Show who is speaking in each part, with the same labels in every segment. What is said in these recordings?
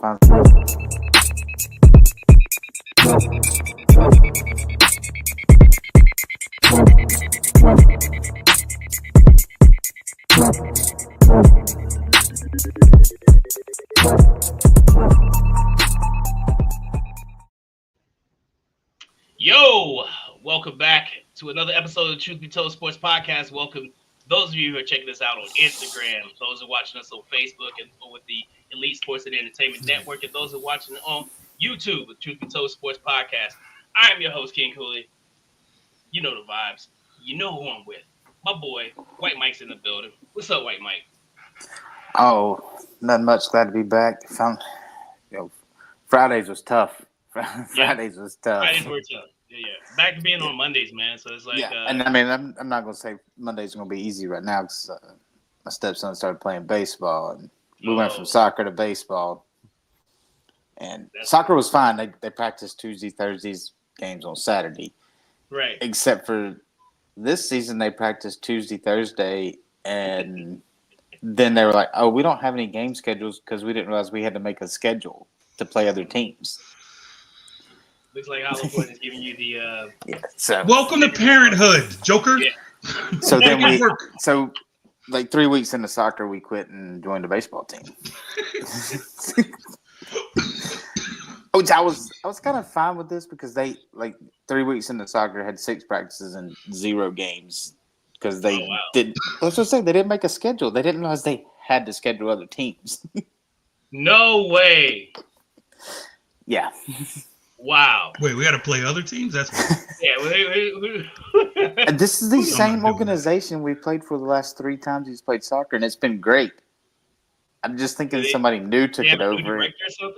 Speaker 1: world finds.
Speaker 2: Yo, welcome back to another episode of the Truth Be Told Sports Podcast. Welcome those of you who are checking us out on Instagram, those who are watching us on Facebook and with the Elite Sports and Entertainment Network, and those who are watching on YouTube with Truth Be Told Sports Podcast. I am your host, King Cooley. You know the vibes. You know who I'm with. My boy, White Mike's in the building. What's up, White Mike?
Speaker 1: Oh, nothing much. Glad to be back. Fridays was tough. Fridays was tough.
Speaker 2: Fridays were tough. Yeah. Back to being on Mondays, man. So it's like,
Speaker 1: and I mean, I'm not gonna say Monday's gonna be easy right now because my stepson started playing baseball, and we went from soccer to baseball. And soccer was fine. They practiced Tuesday, Thursdays, games on Saturday.
Speaker 2: Right.
Speaker 1: Except for this season, they practiced Tuesday, Thursday, and then they were like, "Oh, we don't have any game schedules because we didn't realize we had to make a schedule to play other teams."
Speaker 2: Looks like Hollow Point is giving you the
Speaker 1: So
Speaker 3: welcome to parenthood, Joker.
Speaker 2: Yeah.
Speaker 1: So then like 3 weeks into soccer, we quit and joined the baseball team. Which I was kind of fine with this because they 3 weeks into soccer had 6 practices and 0 games because they didn't. Let's just say they didn't make a schedule. They didn't realize they had to schedule other teams.
Speaker 2: No way.
Speaker 1: Yeah.
Speaker 2: Wow.
Speaker 3: Wait, we got to play other teams? That's
Speaker 1: And this is the same organization we played for the last 3 times he's played soccer, and it's been great. I'm just thinking somebody new took it over.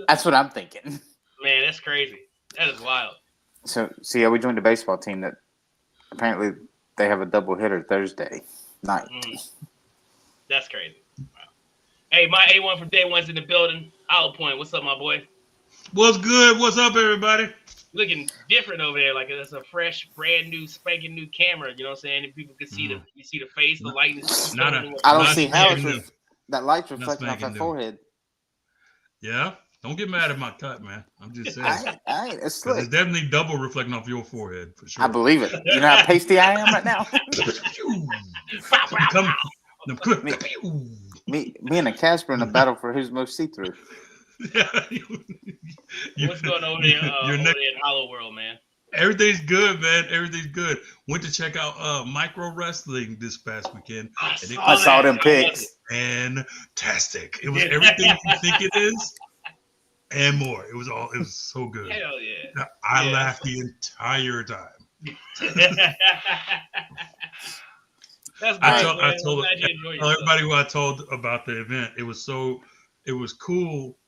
Speaker 1: That's what I'm thinking.
Speaker 2: Man, that's crazy. That is wild.
Speaker 1: So we joined a baseball team that apparently they have a double hitter Thursday night.
Speaker 2: That's crazy. Wow. Hey, my A1 from Day One's in the building. Hollow Point, what's up, my boy?
Speaker 3: What's good? What's up, everybody?
Speaker 2: Looking different over there, like it's a fresh, brand new, spanking new camera. You know what I'm saying? And people can see the face, the lightness.
Speaker 1: I don't see how that light's reflecting off that forehead.
Speaker 3: Yeah, don't get mad at my cut, man. I'm just saying.
Speaker 1: It's slick.
Speaker 3: It's definitely double reflecting off your forehead for sure.
Speaker 1: I believe it. You know how pasty I am right now. Me and a Casper in a battle for who's most see-through.
Speaker 2: What's going on over there in Hollow World, man?
Speaker 3: Everything's good, man. Everything's good. Went to check out micro wrestling this past weekend.
Speaker 1: I saw them pics.
Speaker 3: Fantastic. It was everything you think it is and more. It was so good.
Speaker 2: Hell yeah.
Speaker 3: I laughed the entire time.
Speaker 2: That's great,
Speaker 3: I told everybody who I told about the event. It was cool,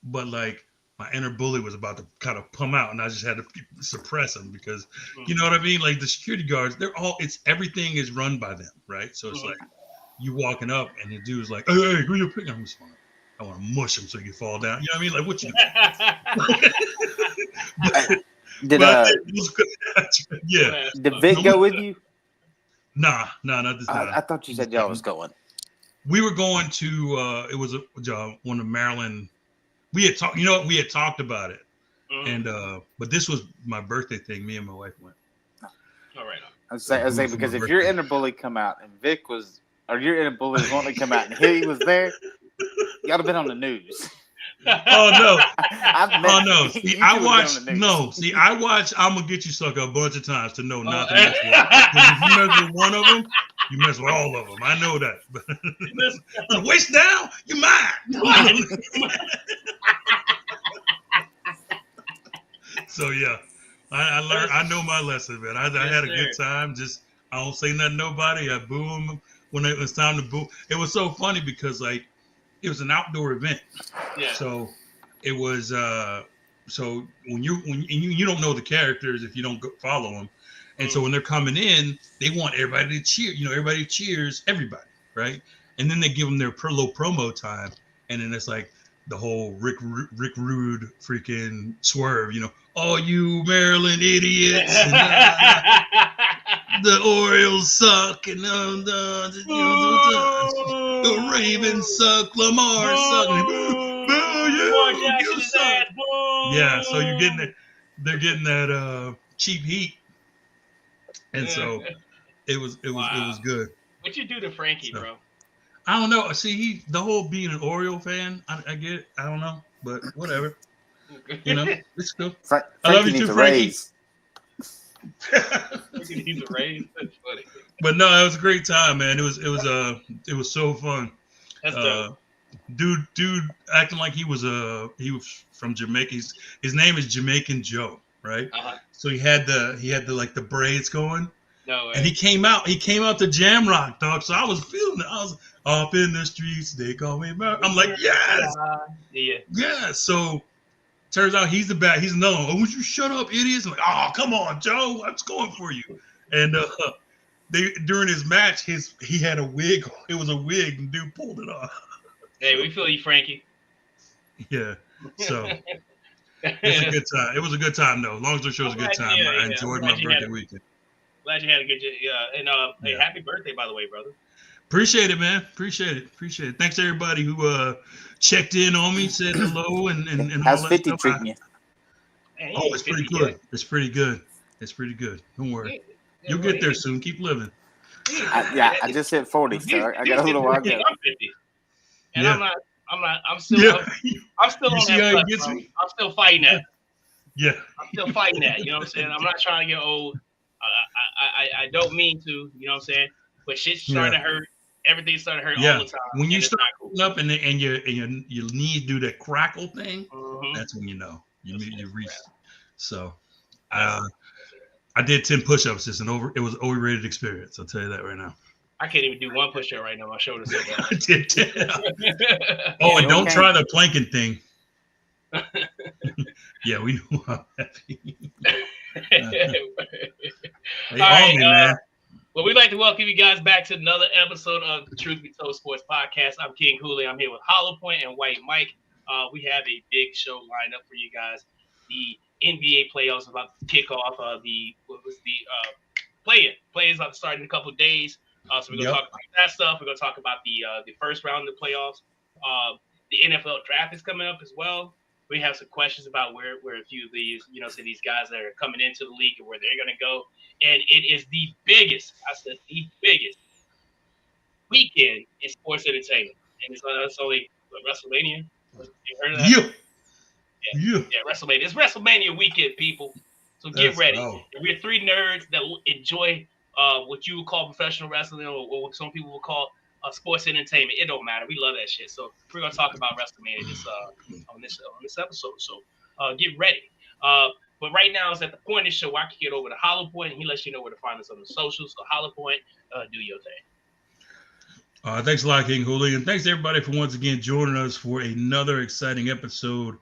Speaker 3: but like my inner bully was about to kind of come out, and I just had to suppress him because you know what I mean. Like the security guards, everything is run by them, right? So it's like you walking up, and the dude's like, "Hey, who you picking?" I want to mush him so he can fall down. You know what I mean? Like what you?
Speaker 1: Did Vic go with you?
Speaker 3: Nah, not this time.
Speaker 1: I thought you said y'all was going.
Speaker 3: We were going to. It was one of Maryland. We had talked. You know what? We had talked about it, and but this was my birthday thing. Me and my wife went.
Speaker 2: All right.
Speaker 1: I was saying because if your inner bully come out and Vic was, or your inner bully was wanting to come out and he was there, you ought to been on the news.
Speaker 3: Oh no! See, I watched I'm Gonna Get You Sucker a bunch of times to know not to mess with. If you mess with one of them, you mess with all of them. I know that. Waist down, you mine. So yeah, I learned. I know my lesson, man. I had a good time. Just I don't say nothing to nobody. I boo them when it was time to boo. It was so funny because like. It was an outdoor event, so it was. So when you don't know the characters if you don't follow them, and so when they're coming in, they want everybody to cheer. You know, everybody cheers everybody, right? And then they give them their little promo time, and then it's like the whole Rick Rude freaking swerve. You know, all you Maryland idiots. The Orioles suck, and the Ravens suck. Lamar suck. you suck. Yeah, so you're getting it. They're getting that cheap heat, and so it was good.
Speaker 2: What you do to Frankie,
Speaker 3: So,
Speaker 2: bro?
Speaker 3: I don't know. See, the whole being an Oriole fan, I get it. I don't know, but whatever. It's cool. I love you too, Frankie.
Speaker 2: Frankie needs a raise. That's funny.
Speaker 3: But no, it was a great time, man. It was so fun.
Speaker 2: That's dope.
Speaker 3: Dude acting like he was from Jamaica. His name is Jamaican Joe, right?
Speaker 2: Uh-huh.
Speaker 3: So he had the like the braids going.
Speaker 2: No way.
Speaker 3: And he came out to Jam Rock, dog. So I was feeling it. I was up in the streets. They call me Murph. I'm like, yes. Yeah. So turns out he's the bad. He's another one. Oh, would you shut up, idiots? I'm like, oh, come on, Joe. I'm just going for you. And during his match, he had a wig. It was a wig, and dude pulled it off.
Speaker 2: Hey, we feel you, Frankie.
Speaker 3: Yeah. So it's a good time. It was a good time, though. Long story short, it was a good time. I enjoyed my birthday weekend.
Speaker 2: Glad you had a good and hey, happy birthday, by the way, brother.
Speaker 3: Appreciate it, man. Appreciate it. Thanks to everybody who checked in on me, said hello, and
Speaker 1: how's
Speaker 3: all that
Speaker 1: 50
Speaker 3: stuff.
Speaker 1: treating you?
Speaker 3: Oh, it's pretty good. It's pretty good. Don't worry. You'll get there soon. Keep living.
Speaker 1: I just hit 40, so I got a little while to go.
Speaker 2: I'm 50, and I'm still on that plus, bro. I'm still fighting that.
Speaker 3: Yeah.
Speaker 2: I'm still fighting that. You know what I'm saying? I'm not trying to get old. I don't mean to, you know what I'm saying? But shit's starting to hurt. Everything's starting to hurt all the time.
Speaker 3: When you start up and your knees do that crackle thing, that's when you know you reach. So, I did 10 push-ups. It was an overrated experience. I'll tell you that right now.
Speaker 2: I can't even do one push-up right now. My shoulder's so bad.
Speaker 3: I did 10. Oh, and don't try the planking thing. Yeah, we know how heavy.
Speaker 2: All right, man. Well, we'd like to welcome you guys back to another episode of the Truth Be Told Sports Podcast. I'm King Cooley. I'm here with Hollow Point and White Mike. We have a big show lined up for you guys. The NBA playoffs are about to kick off. Play-ins about to start in a couple of days. So we're gonna talk about that stuff. We're gonna talk about the first round of the playoffs. The NFL draft is coming up as well. We have some questions about where a few of these, these guys that are coming into the league and where they're going to go. And it is the biggest weekend in sports entertainment. And it's only WrestleMania. You heard of that? Yeah, WrestleMania. It's WrestleMania weekend, people. So get ready. And we're three nerds that enjoy what you would call professional wrestling or what some people would call sports entertainment. It don't matter. We love that shit. So we're gonna talk about WrestleMania on this episode. So get ready. But right now is at the point of the show where I can get over to Hollow Point and he lets you know where to find us on the socials. So Hollow Point, do your thing.
Speaker 3: Thanks a lot, King Hooley, and thanks to everybody for once again joining us for another exciting episode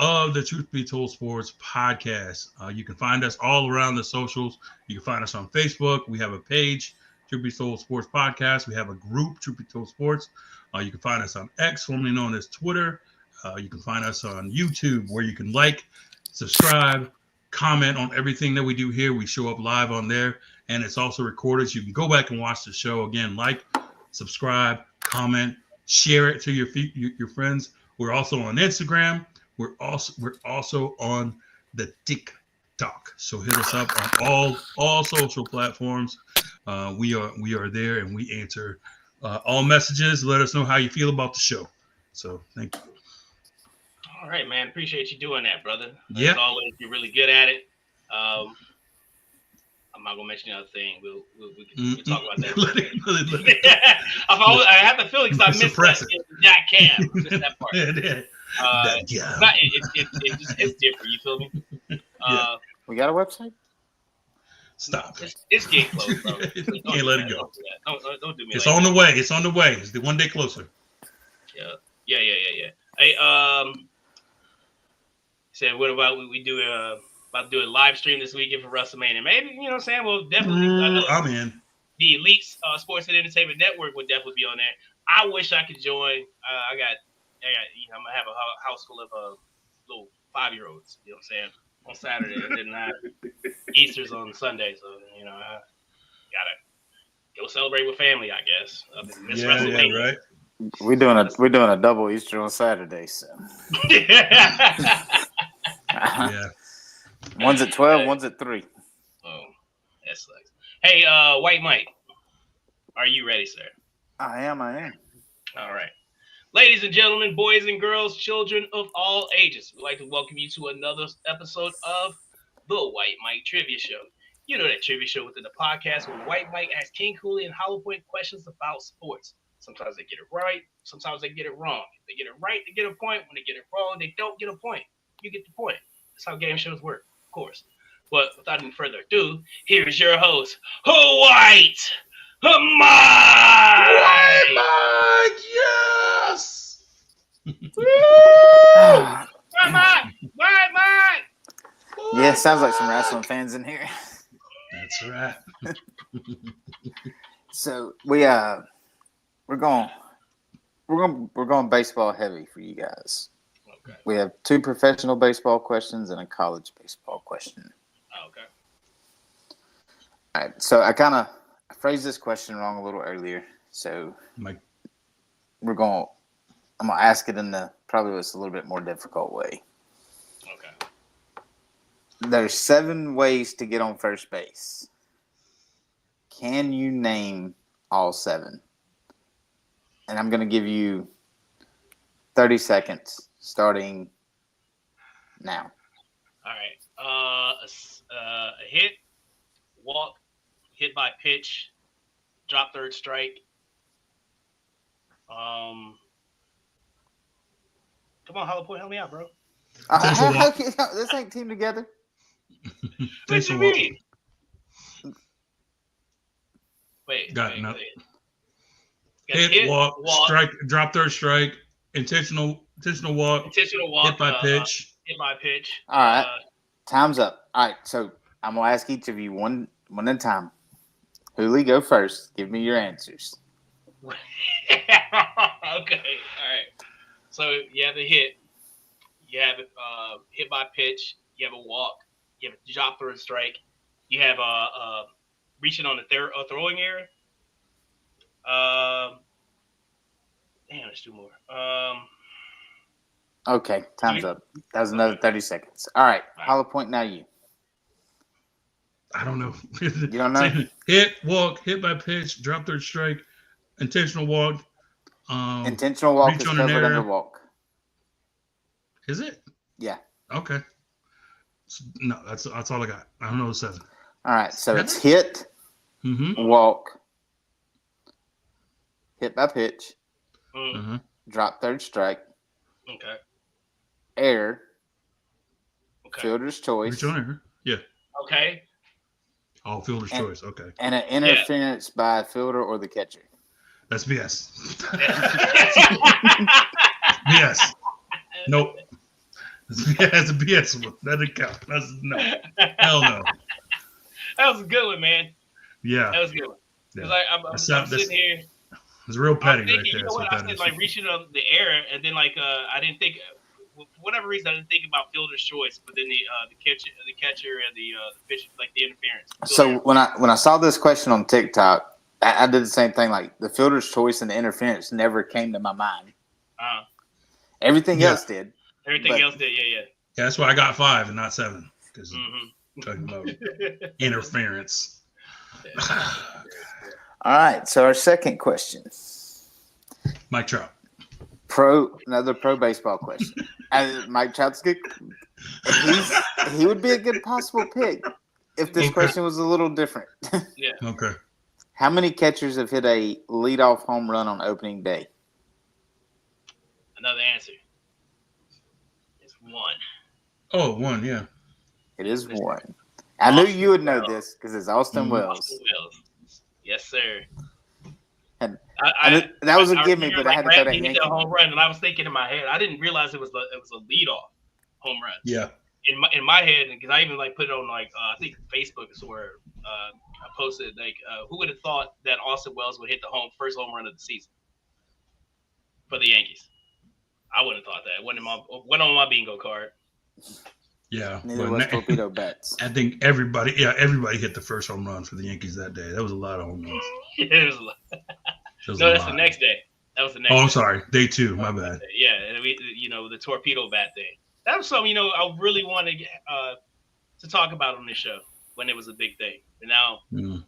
Speaker 3: of the Truth Be Told Sports Podcast. You can find us all around the socials. You can find us on Facebook. We have a page, Truth Be Told Sports Podcast. We have a group, Truth Be Told Sports. You can find us on X, formerly known as Twitter. You can find us on YouTube, where you can like, subscribe, comment on everything that we do here. We show up live on there, and it's also recorded. So you can go back and watch the show again. Like, subscribe, comment, share it to your friends. We're also on Instagram. We're also on the TikTok. So hit us up on all social platforms. We are there, and we answer all messages. Let us know how you feel about the show. So thank you.
Speaker 2: All right, man. Appreciate you doing that, brother.
Speaker 3: Yeah.
Speaker 2: As always, you're really good at it. I'm not gonna mention the other thing. We'll talk about that. I have to feel it because I missed that Jack Cam. I missed that part. It's different. You feel me?
Speaker 1: We got a website?
Speaker 3: Stop.
Speaker 2: It's getting close, bro.
Speaker 3: Can't let it go.
Speaker 2: Don't do me.
Speaker 3: It's on the way. It's on the way. It's the one day closer.
Speaker 2: Yeah. Hey, said what about we do about to do a live stream this weekend for WrestleMania? Maybe, you know what I'm saying? We'll definitely.
Speaker 3: I'm in.
Speaker 2: The Elite Sports and Entertainment Network would definitely be on there. I wish I could join. I'm gonna have a house full of little 5-year-olds. You know what I'm saying? On Saturday, and then I have Easter's on Sunday, so I gotta go celebrate with family. I guess. WrestleMania.
Speaker 3: Right.
Speaker 1: We're doing a double Easter on Saturday, so
Speaker 3: Yeah.
Speaker 1: One's at 12, one's at 3.
Speaker 2: Oh, that sucks. Hey, White Mike, are you ready, sir?
Speaker 1: I am.
Speaker 2: All right. Ladies and gentlemen, boys and girls, children of all ages, we'd like to welcome you to another episode of the White Mike Trivia Show. You know that trivia show within the podcast where White Mike asks King Cooley and Hollow Point questions about sports. Sometimes they get it right, sometimes they get it wrong. If they get it right, they get a point. When they get it wrong, they don't get a point. You get the point. That's how game shows work, of course. But without any further ado, here's your host, White Mike!
Speaker 3: White Mike, yes!
Speaker 2: White Mike! White Mike!
Speaker 1: Yeah, sounds like some wrestling fans in here.
Speaker 3: That's right.
Speaker 1: So we're going baseball heavy for you guys.
Speaker 2: Okay.
Speaker 1: We have 2 professional baseball questions and a college baseball question.
Speaker 2: Okay.
Speaker 1: All right. So I phrased this question wrong a little earlier. So
Speaker 3: Mike.
Speaker 1: I'm gonna ask it in probably a little bit more difficult way.
Speaker 2: Okay.
Speaker 1: There's 7 ways to get on first base. Can you name all 7? And I'm going to give you 30 seconds starting now.
Speaker 2: All right. A hit, walk, hit by pitch, drop third strike. Come on, Hollow Point, help me out, bro.
Speaker 1: This ain't team together.
Speaker 2: What you mean? Wait.
Speaker 3: Hit, walk, strike, drop third strike, intentional walk, hit by pitch.
Speaker 1: All right. Time's up. All right. So I'm going to ask each of you one at a time. Huli, go first. Give me your answers.
Speaker 2: Okay. All right. So you have a hit. You have hit by pitch. You have a walk. You have a drop third strike. You have reaching on the throwing area. Damn, there's 2 more.
Speaker 1: Okay, time's up. That was another 30 seconds. All right, Hollow Point, now you.
Speaker 3: I don't know.
Speaker 1: You don't know?
Speaker 3: Hit, walk, hit by pitch, drop third strike, intentional walk.
Speaker 1: Intentional walk
Speaker 3: reach
Speaker 1: is
Speaker 3: on
Speaker 1: covered
Speaker 3: an
Speaker 1: under
Speaker 3: error.
Speaker 1: walk.
Speaker 3: Is it?
Speaker 1: Yeah.
Speaker 3: Okay. No, that's all I got. I don't know the 7.
Speaker 1: All right, so it's hit, walk, hit by pitch, drop third strike,
Speaker 2: Okay.
Speaker 1: error,
Speaker 2: Okay.
Speaker 1: fielder's choice,
Speaker 3: reach on error. Yeah.
Speaker 2: Okay.
Speaker 3: All fielder's choice. Okay.
Speaker 1: and an interference by a fielder or the catcher.
Speaker 3: That's BS. BS. Nope. That's a BS one. That didn't count. That's no. Hell no.
Speaker 2: That was a good one, man.
Speaker 3: Yeah.
Speaker 2: That was a good one. Because I'm sitting here.
Speaker 3: It's real petty
Speaker 2: thinking,
Speaker 3: right there.
Speaker 2: You know what? I said like reaching on the air, and then I didn't think, for whatever reason, I didn't think about fielder's choice, but then the catcher and the pitch, like the interference.
Speaker 1: So when I saw this question on TikTok, I did the same thing. Like the fielder's choice and the interference never came to my mind. Everything else did.
Speaker 2: Everything else did, yeah.
Speaker 3: Yeah, that's why I got 5 and not 7 because talking about interference.
Speaker 1: All right, so our second question.
Speaker 3: Mike Trout.
Speaker 1: Another pro baseball question. Mike Trout's good. He would be a good possible pick if this question was a little different.
Speaker 2: Yeah.
Speaker 3: Okay.
Speaker 1: How many catchers have hit a leadoff home run on opening day?
Speaker 2: Another answer. It's 1.
Speaker 3: Oh, 1, yeah.
Speaker 1: It is 1. I knew you would know this because it's Austin Wells.
Speaker 2: Austin Wells. Yes, sir.
Speaker 1: And that was a gimme, but I had to throw that
Speaker 2: Yankee. He hit that home run, and I was thinking in my head, I didn't realize it was a leadoff home run.
Speaker 3: Yeah.
Speaker 2: In my head, because I even put it on I think Facebook is where I posted who would have thought that Austin Wells would hit the first home run of the season for the Yankees? I wouldn't have thought that. It wasn't on my bingo card.
Speaker 3: Yeah.
Speaker 1: Neither was Torpedo Bats.
Speaker 3: I think everybody hit the first home run for the Yankees that day. That was a lot of home runs.
Speaker 2: It was a lot. No, that's the next day. That was the next.
Speaker 3: Oh, I'm
Speaker 2: day.
Speaker 3: sorry. Day 2. My bad.
Speaker 2: Yeah, and the torpedo bat thing. That was something I really wanted to talk about on this show when it was a big thing. And now,
Speaker 3: no,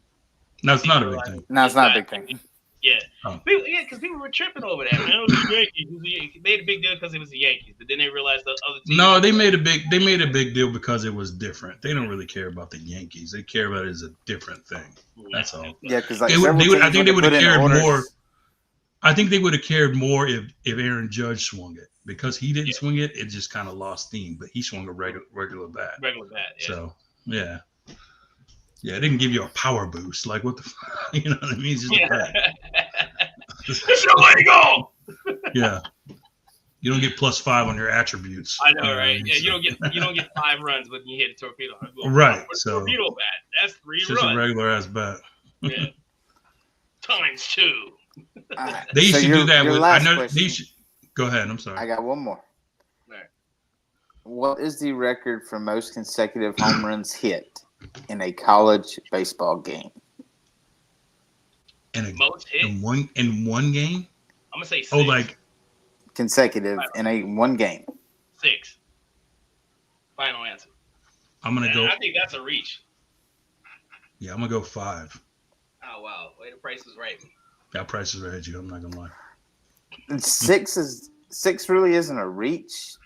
Speaker 3: it's not a big thing.
Speaker 1: No, it's not a big thing.
Speaker 2: Yeah,
Speaker 3: Oh.
Speaker 2: Because people were tripping over that. Man, it was the Yankees. They made a big deal because it was the Yankees, but then they realized the other teams.
Speaker 3: No, they made a big deal because it was different. They don't really care about the Yankees. They care about it as a different thing. That's all.
Speaker 1: Yeah, because
Speaker 3: I think they would have cared more. I think they would have cared more if Aaron Judge swung it, because he didn't swing it. It just kind of lost steam, but he swung a regular bat.
Speaker 2: Regular bat. Yeah.
Speaker 3: So yeah. Yeah, it didn't give you a power boost. Like, what the you know what I mean? It's just a bat.
Speaker 2: It's your legal.
Speaker 3: Yeah. You don't get +5 on your attributes.
Speaker 2: I know, right? Yeah, you don't get 5 runs when you hit a torpedo.
Speaker 3: Right. So
Speaker 2: torpedo bat. That's 3
Speaker 3: it's
Speaker 2: runs.
Speaker 3: just a regular ass bat.
Speaker 2: Yeah. Times 2.
Speaker 3: They used to do that with. I know.
Speaker 1: Question.
Speaker 3: Go ahead. I'm sorry.
Speaker 1: I got one more.
Speaker 2: Right.
Speaker 1: What is the record for most consecutive home runs hit in a college baseball game?
Speaker 2: Most hit
Speaker 3: in one game?
Speaker 2: I'm gonna say 6.
Speaker 3: Oh, like
Speaker 1: consecutive in one game.
Speaker 2: 6. Final answer.
Speaker 3: I'm gonna go.
Speaker 2: I think that's a reach.
Speaker 3: Yeah, I'm gonna go 5.
Speaker 2: Oh wow, way the price was right.
Speaker 3: That price is right, you. I'm not gonna lie.
Speaker 1: 6 really isn't a reach,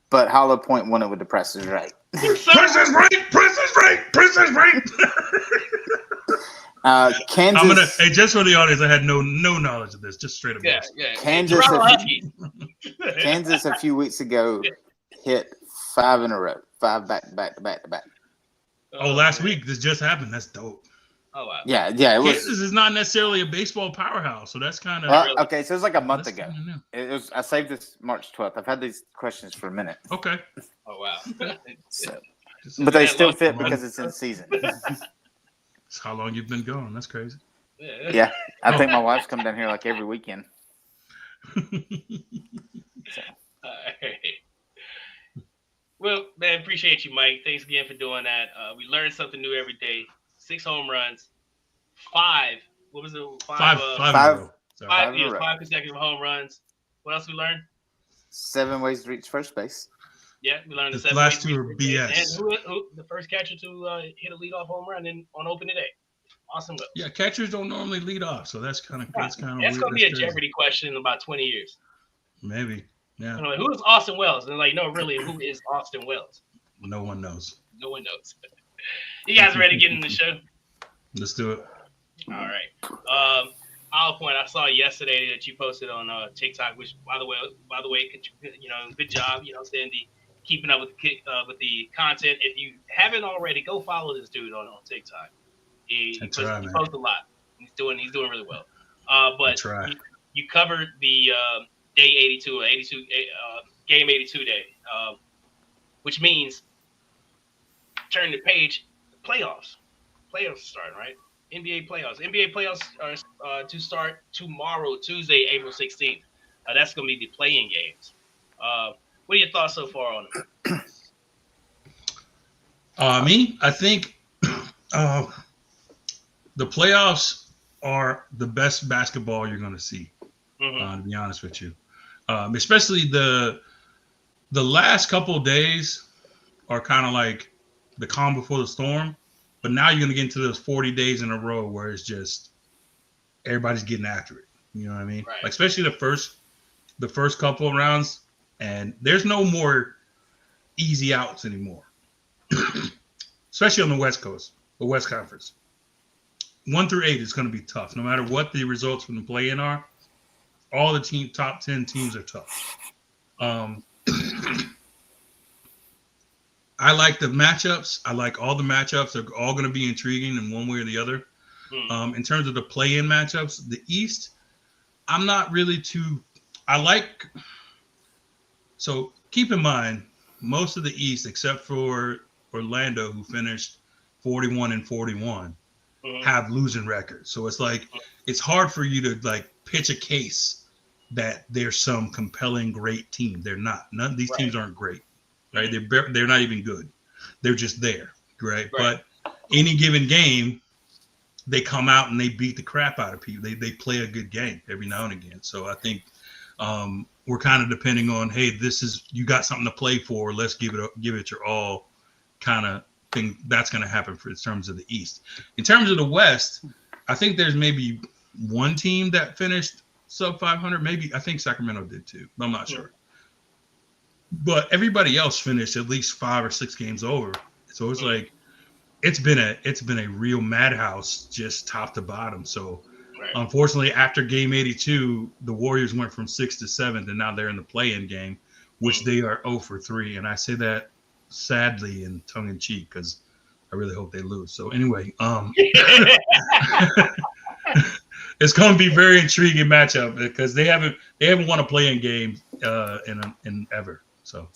Speaker 1: but Hollow Point won it with the Price is Right.
Speaker 3: Price is right. Price is right. Price is right.
Speaker 1: Kansas.
Speaker 3: I'm gonna. Hey, just for the audience, I had no knowledge of this. Just straight up.
Speaker 2: Yeah.
Speaker 1: Kansas a few weeks ago hit 5 in a row, 5 back to back.
Speaker 3: Oh, last week this just happened. That's dope.
Speaker 2: Oh wow.
Speaker 1: Yeah. It was.
Speaker 3: Kansas is not necessarily a baseball powerhouse, so that's kind of.
Speaker 1: Okay, so it was like a month ago. It was. I saved this March 12th. I've had these questions for a minute.
Speaker 3: Okay.
Speaker 2: Oh wow.
Speaker 1: But they still fit because it's in season.
Speaker 3: That's how long you've been going. That's crazy.
Speaker 1: Yeah, I think my wife's come down here like every weekend.
Speaker 2: All right. Well, man, appreciate you, Mike. Thanks again for doing that. We learn something new every day. 6 home runs, 5. What was it? 5 consecutive home runs. What else we learned?
Speaker 1: 7 ways to reach first base.
Speaker 2: Yeah, we learned
Speaker 3: the
Speaker 2: 7
Speaker 3: last
Speaker 2: ways
Speaker 3: 2 are BS.
Speaker 2: And who the first catcher to hit a leadoff home run on opening day? Awesome.
Speaker 3: Yeah, catchers don't normally lead off, so that's kind of
Speaker 2: That's
Speaker 3: weird.
Speaker 2: Gonna be a Jeopardy question in about 20 years.
Speaker 3: Maybe. Yeah.
Speaker 2: Like, who is Austin Wells? And they're like, no, really, who is Austin Wells?
Speaker 3: No one knows.
Speaker 2: No one knows. You guys ready to get in the show?
Speaker 3: Let's do it.
Speaker 2: All right. I'll point. I saw yesterday that you posted on TikTok, which, by the way, good job. Saying keeping up with the content. If you haven't already, go follow this dude on TikTok. He posts a lot. He's doing really well. But you covered the day 82 or 82 game 82 day, which means turn the page. Playoffs are starting, right? NBA playoffs are to start tomorrow, Tuesday, April 16th. That's going to be the play-in games. What are your thoughts so far on them?
Speaker 3: Me, I think the playoffs are the best basketball you're going to see. To be honest with you, especially the last couple of days are kind of like the calm before the storm. But now you're going to get into those 40 days in a row where it's just everybody's getting after it. You know what I mean?
Speaker 2: Right.
Speaker 3: Like, especially the first couple of rounds, and there's no more easy outs anymore. Especially on the West Coast, the West Conference. 1 through 8 is going to be tough. No matter what the results from the play-in are, all the top 10 teams are tough. I like the matchups. I like all the matchups. They're all going to be intriguing in one way or the other. In terms of the play-in matchups, the East, I'm not really too – so keep in mind, most of the East, except for Orlando, who finished 41-41, have losing records. So it's like it's hard for you to like pitch a case that there's some compelling great team. They're not. None of these teams aren't great. Right? They're not even good. They're just there, right? But any given game, they come out and they beat the crap out of people. They play a good game every now and again. So I think we're kind of depending on, hey, you got something to play for. Let's give it your all, kind of thing. That's going to happen in terms of the East. In terms of the West, I think there's maybe one team that finished sub 500. Maybe I think Sacramento did too. I'm not sure. But everybody else finished at least 5 or 6 games over. So it's like it's been a real madhouse just top to bottom. So unfortunately, after game 82, the Warriors went from 6th to 7th, and now they're in the play-in game, which they are 0 for 3. And I say that sadly and tongue in cheek because I really hope they lose. So anyway, it's going to be a very intriguing matchup because they haven't won a play-in game in ever. So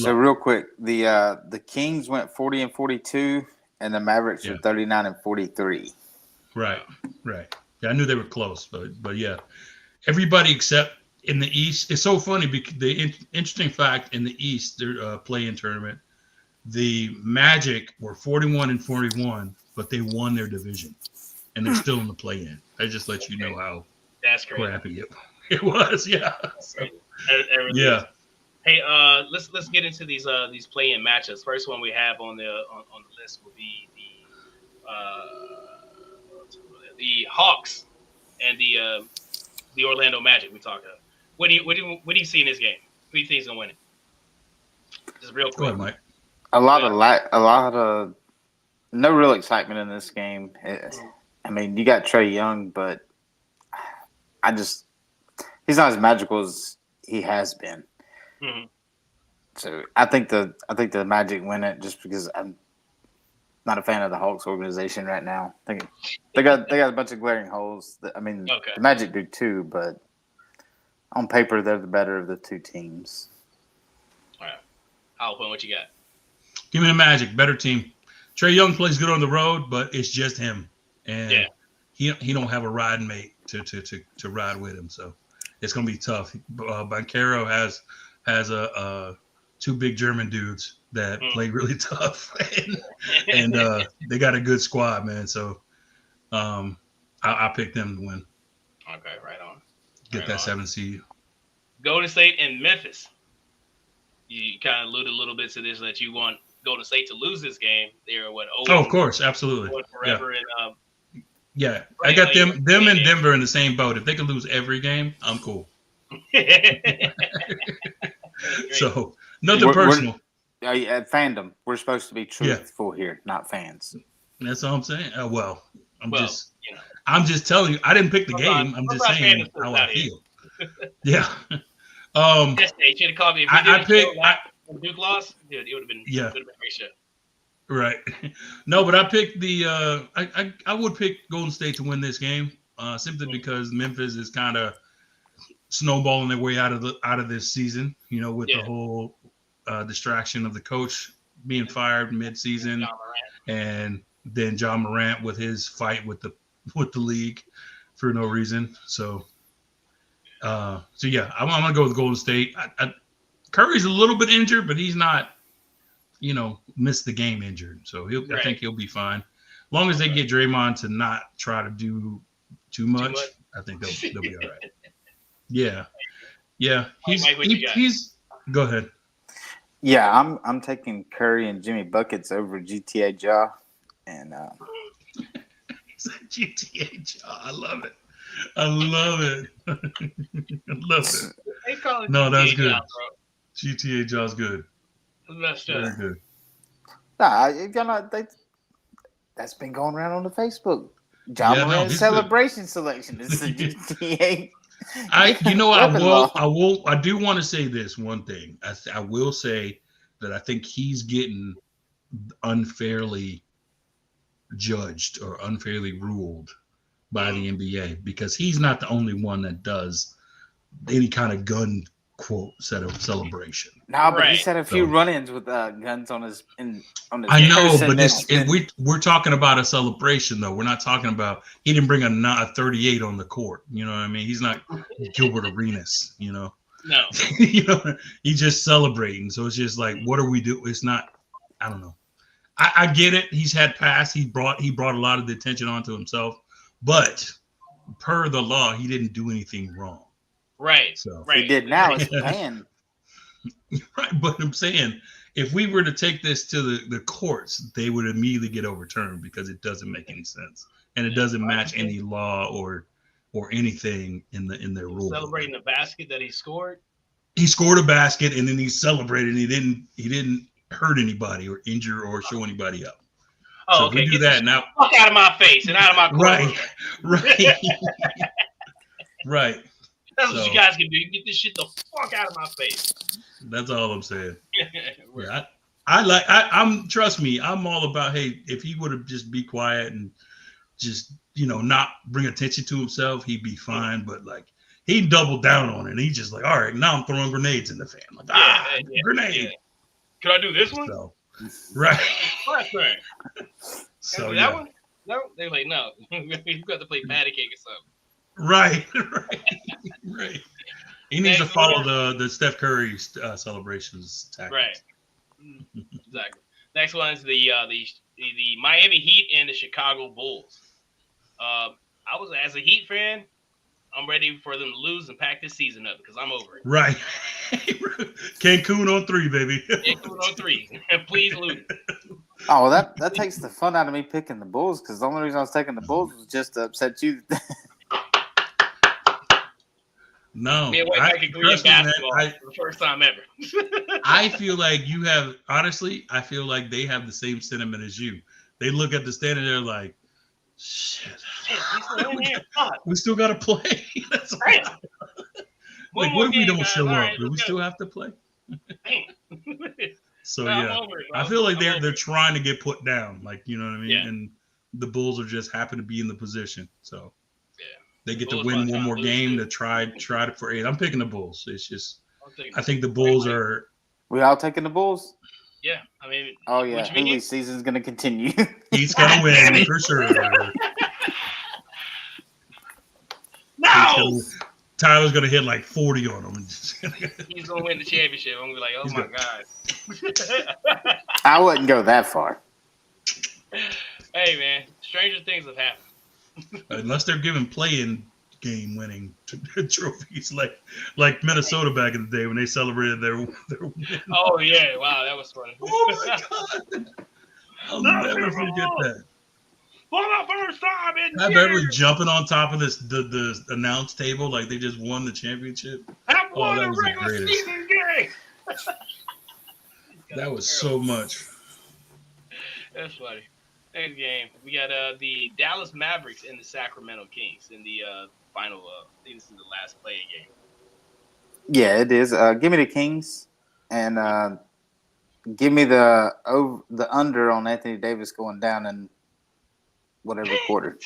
Speaker 1: real quick, the Kings went 40-42, and the Mavericks were 39-43.
Speaker 3: Right. Yeah, I knew they were close, but yeah, everybody except in the East. It's so funny because the interesting fact in the East, their play-in tournament, the Magic were 41-41, but they won their division, and they're still in the play-in. I just let you know how
Speaker 2: that's crazy.
Speaker 3: Crappy it was. Yeah. So,
Speaker 2: yeah. Hey, let's get into these play-in matchups. First one we have on the list will be the Hawks and the Orlando Magic. We talked about. What do you see in this game? Who do you think is gonna win it? Just real quick.
Speaker 3: Go ahead, Mike.
Speaker 1: A lot of no real excitement in this game. I mean, you got Trae Young, but he's not as magical as he has been. Mm-hmm. So I think the Magic win it just because I'm not a fan of the Hawks organization right now. I think they got a bunch of glaring holes. The Magic do too, but on paper they're the better of the two teams.
Speaker 2: All right, Alvin, what you got?
Speaker 3: Give me the Magic, better team. Trae Young plays good on the road, but it's just him, and he don't have a riding mate to ride with him, so it's gonna be tough. Banchero has a 2 big German dudes that play really tough, and they got a good squad, man. So I picked them to win.
Speaker 2: Okay, right on.
Speaker 3: Get that 7 seed.
Speaker 2: Golden State and Memphis. You kind of alluded a little bit to this that you want Golden State to lose this game. They're what?
Speaker 3: Oh, of course, absolutely.
Speaker 2: Forever
Speaker 3: yeah, I got them and Denver in the same boat. If they could lose every game, I'm cool. So nothing personal.
Speaker 1: At fandom, we're supposed to be truthful here, not fans.
Speaker 3: That's all I'm saying. I'm just telling you. I didn't pick the game. I'm just saying how I feel. Yeah.
Speaker 2: They should have called me. If Duke lost, it would have been a great show.
Speaker 3: Right. No, but I picked the. I would pick Golden State to win this game, simply because Memphis is kind of snowballing their way out of this season. With the whole distraction of the coach being fired mid-season, and then John Morant with his fight with the league for no reason. So yeah, I'm gonna go with Golden State. Curry's a little bit injured, but he's not, missed the game injured. So I think he'll be fine. As long as they get Draymond to not try to do too much, I think they'll be all right. Yeah. He's go ahead.
Speaker 1: Yeah, I'm taking Curry and Jimmy Buckets over GTA Ja, and
Speaker 3: GTA Ja. I love it. I love it.
Speaker 2: They call it
Speaker 3: no,
Speaker 2: GTA
Speaker 3: that's good.
Speaker 2: Ja,
Speaker 3: GTA Ja's good.
Speaker 2: That's
Speaker 3: very good.
Speaker 1: That's been going around on the Facebook. Ja Morant's celebration selection is the GTA.
Speaker 3: I do want to say this one thing. I will say that I think he's getting unfairly judged or unfairly ruled by the NBA because he's not the only one that does any kind of gun quote set of celebration.
Speaker 1: No, but he's had a few run-ins with guns on his.
Speaker 3: I know, but we're talking about a celebration though. We're not talking about he didn't bring a 38 on the court. You know what I mean? He's not Gilbert Arenas. No. He's just celebrating. So it's just like, what do we do? It's not. I don't know. I get it. He's had past. He brought a lot of the attention onto himself, but per the law, he didn't do anything wrong.
Speaker 2: Right.
Speaker 3: So
Speaker 2: right.
Speaker 1: He did now. It's paying.
Speaker 3: Right, but I'm saying if we were to take this to the courts, they would immediately get overturned because it doesn't make any sense and it doesn't match any law or anything in their rule.
Speaker 2: Celebrating the basket that he scored.
Speaker 3: He scored a basket and then he celebrated. He didn't hurt anybody or injure or show anybody up.
Speaker 2: Oh,
Speaker 3: so
Speaker 2: okay.
Speaker 3: If we do that now.
Speaker 2: Fuck out of my face and out of my court.
Speaker 3: Right. Right.
Speaker 2: That's what you guys can do. You get this shit the fuck out of my face.
Speaker 3: That's all I'm saying. Yeah, trust me, I'm all about, hey, if he would have just be quiet and just, not bring attention to himself, he'd be fine. But like he doubled down on it. And he's just like, all right, now I'm throwing grenades in the fan. Like, grenade. Yeah.
Speaker 2: Can I do this one?
Speaker 3: So, right.
Speaker 2: So that one? No, they're like, no. You got to play patty cake or something.
Speaker 3: Right. He needs to follow the Steph Curry celebrations tactics.
Speaker 2: Right. Exactly. Next one is the Miami Heat and the Chicago Bulls. I was, as a Heat fan, I'm ready for them to lose and pack this season up because I'm over it.
Speaker 3: Right. Cancun on 3, baby.
Speaker 2: Cancun on 3. Please lose.
Speaker 1: Oh, well, that takes the fun out of me picking the Bulls because the only reason I was taking the Bulls was just to upset you.
Speaker 3: No,
Speaker 2: me and White agree in basketball for the first time ever.
Speaker 3: I feel like I feel like they have the same sentiment as you. They look at the standing there like, shit, we still got to play. That's
Speaker 2: right.
Speaker 3: Like, what if we don't show up? Do we still have to play? So yeah, I feel like they're trying to get put down. Like, you know what I mean? Yeah. And the Bulls are just happen to be in the position. So they get to win one more game to try it for 8. I'm picking the Bulls. It's just I think the Bulls are.
Speaker 1: We all taking the Bulls?
Speaker 2: Yeah, I mean.
Speaker 1: Oh yeah, Hooley's season's gonna continue.
Speaker 3: He's gonna win for sure.
Speaker 2: No.
Speaker 3: Tyler's gonna hit like 40 on him.
Speaker 2: He's gonna win the championship. I'm gonna be like, oh my god.
Speaker 1: I wouldn't go that far.
Speaker 2: Hey man, stranger things have happened.
Speaker 3: Unless they're giving play-in game winning trophies like Minnesota back in the day when they celebrated their win.
Speaker 2: Oh yeah, wow, that was funny.
Speaker 3: Oh my god, I'll never forget that.
Speaker 2: For the first time in
Speaker 3: years. Everybody jumping on top of the announce table like they just won the championship.
Speaker 2: That was a regular season game.
Speaker 3: That was so much.
Speaker 2: That's funny. Next game, we got the Dallas Mavericks and the Sacramento Kings in the final. I think this is the last play game.
Speaker 1: Yeah, it is. Give me the Kings, and give me the under on Anthony Davis going down in whatever quarter.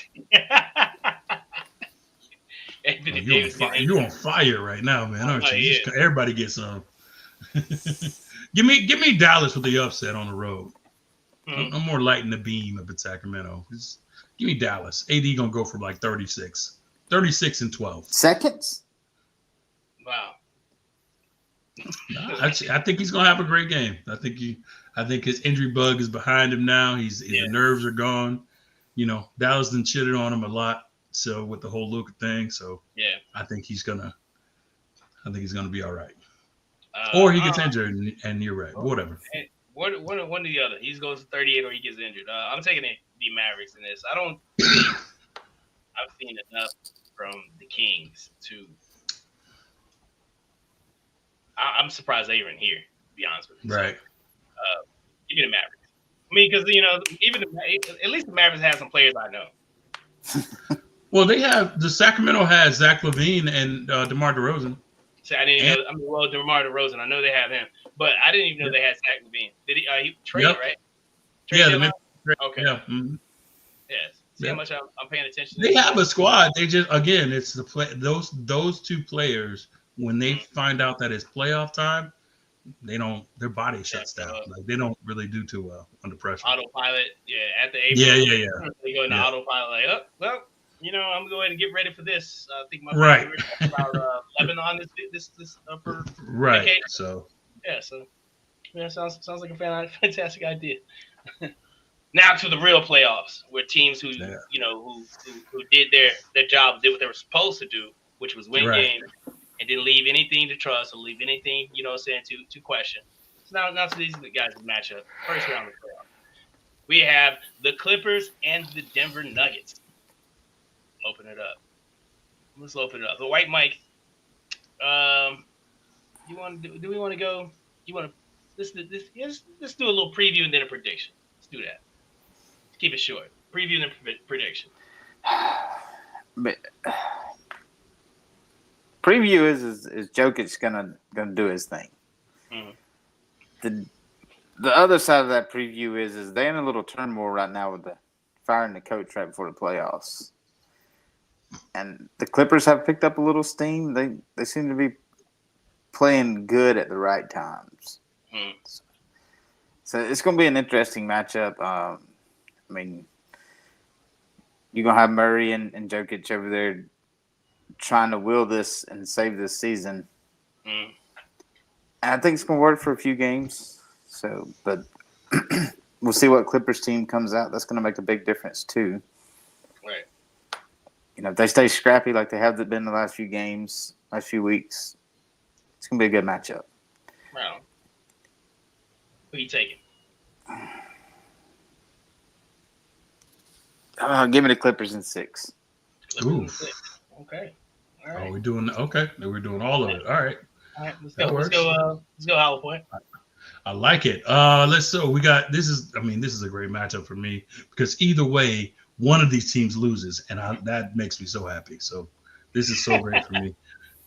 Speaker 3: You're on fire right now, man, aren't you? Yeah. Everybody gets some. Give me Dallas with the upset on the road. I'm more lighting the beam up at Sacramento. Just give me Dallas. AD gonna go for like 36 and 12
Speaker 1: seconds.
Speaker 2: Wow.
Speaker 3: I think he's gonna have a great game. I think his injury bug is behind him now. His nerves are gone. Dallas done shitted on him a lot. So with the whole Luka thing, so yeah, I think he's gonna be all right. Or he gets injured, and you're right. Whatever.
Speaker 2: One or the other. He goes 38 or he gets injured. I'm taking the Mavericks in this. I've seen enough from the Kings to. I'm surprised they're even here, to be honest with you.
Speaker 3: Right.
Speaker 2: So, give me the Mavericks. I mean, because even at least the Mavericks have some players I know.
Speaker 3: Well, the Sacramento has Zach LaVine and DeMar DeRozan.
Speaker 2: So I didn't know. I mean, well, DeMar DeRozan, I know they have him, but I didn't even know they had Zach LaVine. Did he traded, right?
Speaker 3: Traded
Speaker 2: okay.
Speaker 3: Yeah. Mm-hmm.
Speaker 2: Yes. See how much I'm paying attention.
Speaker 3: They have a squad. They just it's the play. Those two players when they find out that it's playoff time, their body shuts down. Like they don't really do too well under pressure.
Speaker 2: Autopilot, at the
Speaker 3: April.
Speaker 2: Yeah. They go into autopilot like, well. I'm gonna go ahead and get ready for this. I think my
Speaker 3: right
Speaker 2: about Lebanon this for
Speaker 3: right.
Speaker 2: vacation.
Speaker 3: So
Speaker 2: sounds like a fantastic idea. Now to the real playoffs, where teams who who did their job, did what they were supposed to do, which was win games, and didn't leave anything to trust or leave anything, to question. So now to these guys' matchup, first round of the playoffs. We have the Clippers and the Denver Nuggets. Open it up. Let's open it up. The White Mike. You want to do we want to go? You want to let's do a little preview and then a prediction. Let's do that. Keep it short. Preview and prediction.
Speaker 1: But preview is Jokic gonna do his thing. Mm-hmm. The other side of that preview is they're in a little turmoil right now with the firing the coach right before the playoffs. And the Clippers have picked up a little steam. They seem to be playing good at the right times. So it's going to be an interesting matchup. I mean, you're going to have Murray and Jokic over there trying to will this and save this season. And I think it's going to work for a few games. So, but we'll see what Clippers team comes out. That's going to make a big difference too.
Speaker 2: Right.
Speaker 1: If they stay scrappy like they have been the last few games, last few weeks, it's going to be a good matchup.
Speaker 2: Wow. Who are you taking?
Speaker 1: Give me the Clippers in 6.
Speaker 2: Clippers in 6. Okay. All right.
Speaker 3: We're doing okay. We're doing all of it. All right.
Speaker 2: All right. Let's go. Hollow Point.
Speaker 3: I like it. We got this is a great matchup for me because either way, one of these teams loses, and that makes me so happy. So this is so great for me.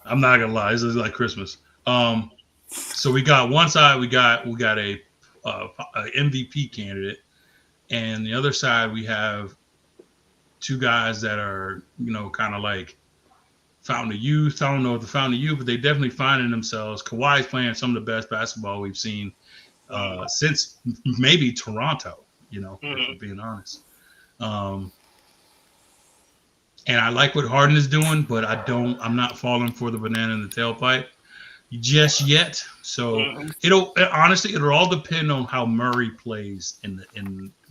Speaker 3: I'm not gonna lie, this is like Christmas. So we got one side, we got a MVP candidate, and the other side we have two guys that are kind of like fountain of youth. I don't know if the fountain of youth, but they definitely finding themselves. Kawhi's playing some of the best basketball we've seen since maybe Toronto, if we're being honest. And I like what Harden is doing, but I'm not falling for the banana in the tailpipe just yet. So it'll all depend on how Murray plays in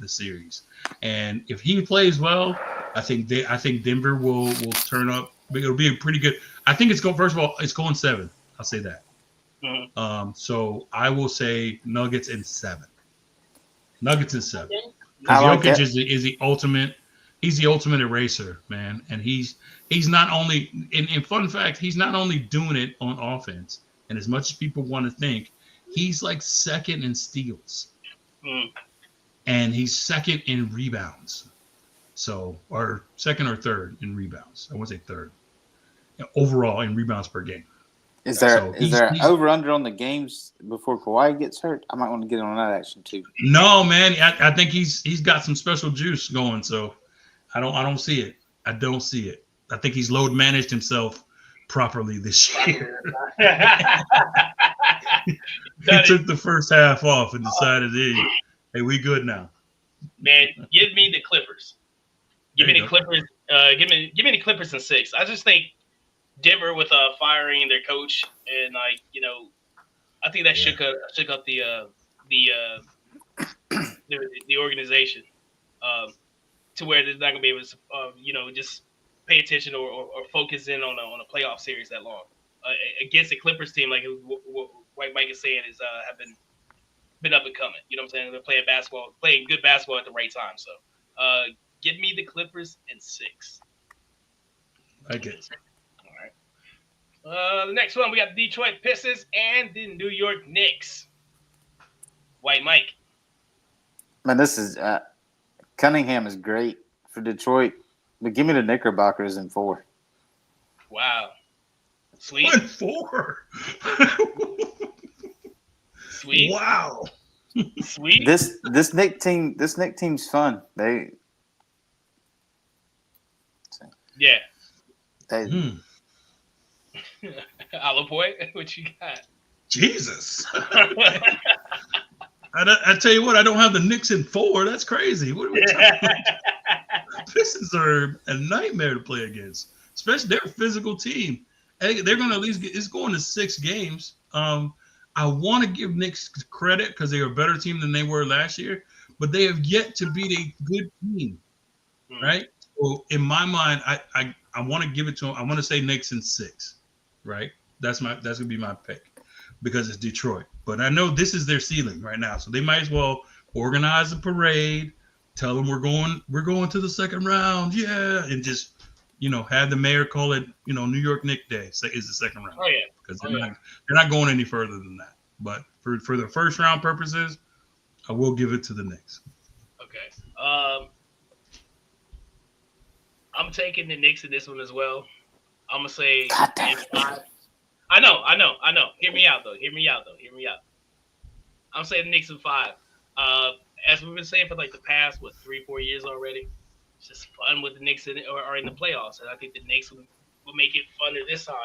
Speaker 3: the series. And if he plays well, I think Denver will turn up. It'll be a pretty good. I think it's going 7. I'll say that. So I will say Nuggets in 7. Nuggets in 7. Because Jokic is the ultimate. He's the ultimate eraser, man. And he's not only. In fun fact, he's not only doing it on offense. And as much as people want to think, he's like second in steals, and he's second in rebounds. So, or second or third in rebounds. I want to say third overall in rebounds per game.
Speaker 1: Is there over under on the games before Kawhi gets hurt? I might want to get on that action too.
Speaker 3: No, man. I think he's got some special juice going. So I don't see it. I don't see it. I think he's load managed himself properly this year. He took the first half off and decided, hey, we good now.
Speaker 2: Man, give me the Clippers. Give me the Clippers. Give me the Clippers in 6. I just think Denver with firing their coach and I think that shook up the organization to where they're not gonna be able to just pay attention or focus in on a playoff series that long against a Clippers team like what White Mike is saying is have been up and coming. You know what I'm saying? They're playing good basketball at the right time. So give me the Clippers in 6.
Speaker 3: I guess.
Speaker 2: All right. The next one we got the Detroit Pistons and the New York Knicks. White Mike.
Speaker 1: Man, this is Cunningham is great for Detroit. But give me the Knickerbockers in 4.
Speaker 2: Wow. Sweet.
Speaker 3: 4.
Speaker 2: Sweet.
Speaker 3: Wow.
Speaker 2: Sweet.
Speaker 1: This Knick team's fun.
Speaker 2: Yeah.
Speaker 1: They
Speaker 2: Hollow Point, what you got?
Speaker 3: Jesus. I tell you what, I don't have the Knicks in 4. That's crazy. What are we talking about? Pistons are a nightmare to play against, especially they're a physical team. They're going to at least it's going to 6 games. I want to give Knicks credit because they're a better team than they were last year, but they have yet to beat a good team, right? Well, in my mind, I want to give it to them. I want to say Knicks in 6, right? That's gonna be my pick because it's Detroit. But I know this is their ceiling right now, so they might as well organize a parade, tell them we're going to the second round, yeah, and just have the mayor call it New York Knicks Day. Say is the second round.
Speaker 2: Oh yeah,
Speaker 3: because they're not going any further than that. But for the first round purposes, I will give it to the Knicks.
Speaker 2: Okay. I'm taking the Knicks in this one as well. I'm gonna say in 5. I know. Hear me out though. I'm saying the Knicks in 5. As we've been saying for like the past 3-4 years already, it's just fun with the Knicks in the playoffs, and I think the Knicks will make it funner this time.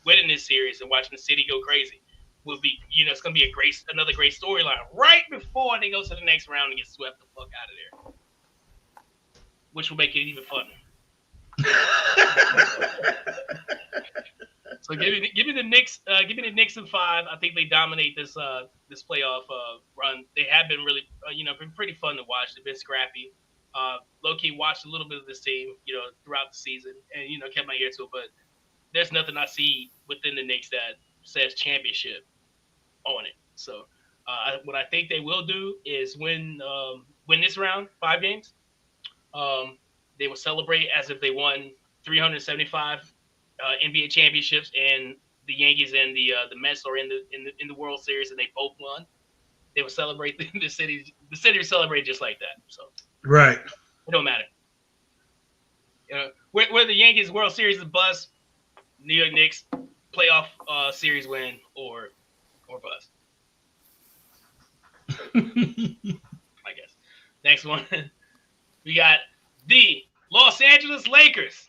Speaker 2: Winning this series and watching the city go crazy will be, it's gonna be another great storyline right before they go to the next round and get swept the fuck out of there, which will make it even funner. So give me the Knicks. Give me the Knicks in 5. I think they dominate this playoff run. They have been really, been pretty fun to watch. They've been scrappy. Low key watched a little bit of this team, throughout the season, and kept my ear to it. But there's nothing I see within the Knicks that says championship on it. So what I think they will do is win this round, 5 games. They will celebrate as if they won 375 NBA championships, and the Yankees and the Mets are in the World Series, and they both won. They will celebrate the city. The city will celebrate just like that. So
Speaker 3: right,
Speaker 2: it don't matter. Whether the Yankees World Series is bust, New York Knicks playoff series win or bust. I guess. Next one, we got the Los Angeles Lakers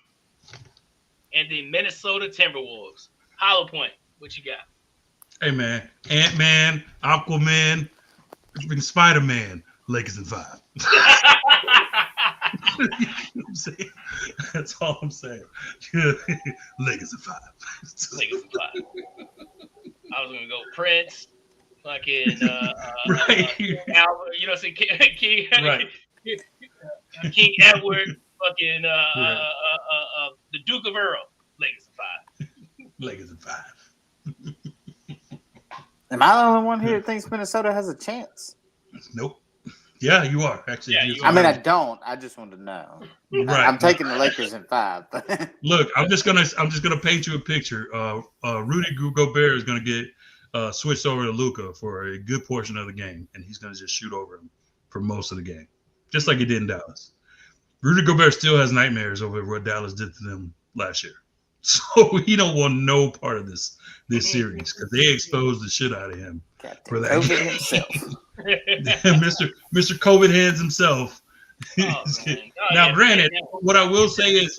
Speaker 2: and the Minnesota Timberwolves. Hollow Point, what you got?
Speaker 3: Hey man, Ant-Man, Aquaman, Spider-Man, Lakers in 5. You know what I'm saying? That's all I'm saying. Lakers in 5.
Speaker 2: Lakers in 5. I was gonna go Prince, fucking
Speaker 3: right.
Speaker 2: Albert, King,
Speaker 3: right.
Speaker 2: King Edward, fucking the Duke of Earl. Lakers in 5.
Speaker 3: Lakers in 5.
Speaker 1: Am I the only one here that thinks Minnesota has a chance?
Speaker 3: Nope. Yeah, you are actually.
Speaker 2: Yeah,
Speaker 3: you
Speaker 1: I
Speaker 3: are.
Speaker 1: mean, I don't. I just want to know.
Speaker 3: Right.
Speaker 1: I'm taking the Lakers in 5.
Speaker 3: Look, I'm just gonna paint you a picture. Rudy Gobert is gonna get switched over to Luka for a good portion of the game, and he's gonna just shoot over him for most of the game, just like he did in Dallas. Rudy Gobert still has nightmares over what Dallas did to them last year, so he don't want no part of this series because they exposed the shit out of him for that.
Speaker 1: COVID himself.
Speaker 3: Mr. COVID hands himself. Now, granted, what I will say is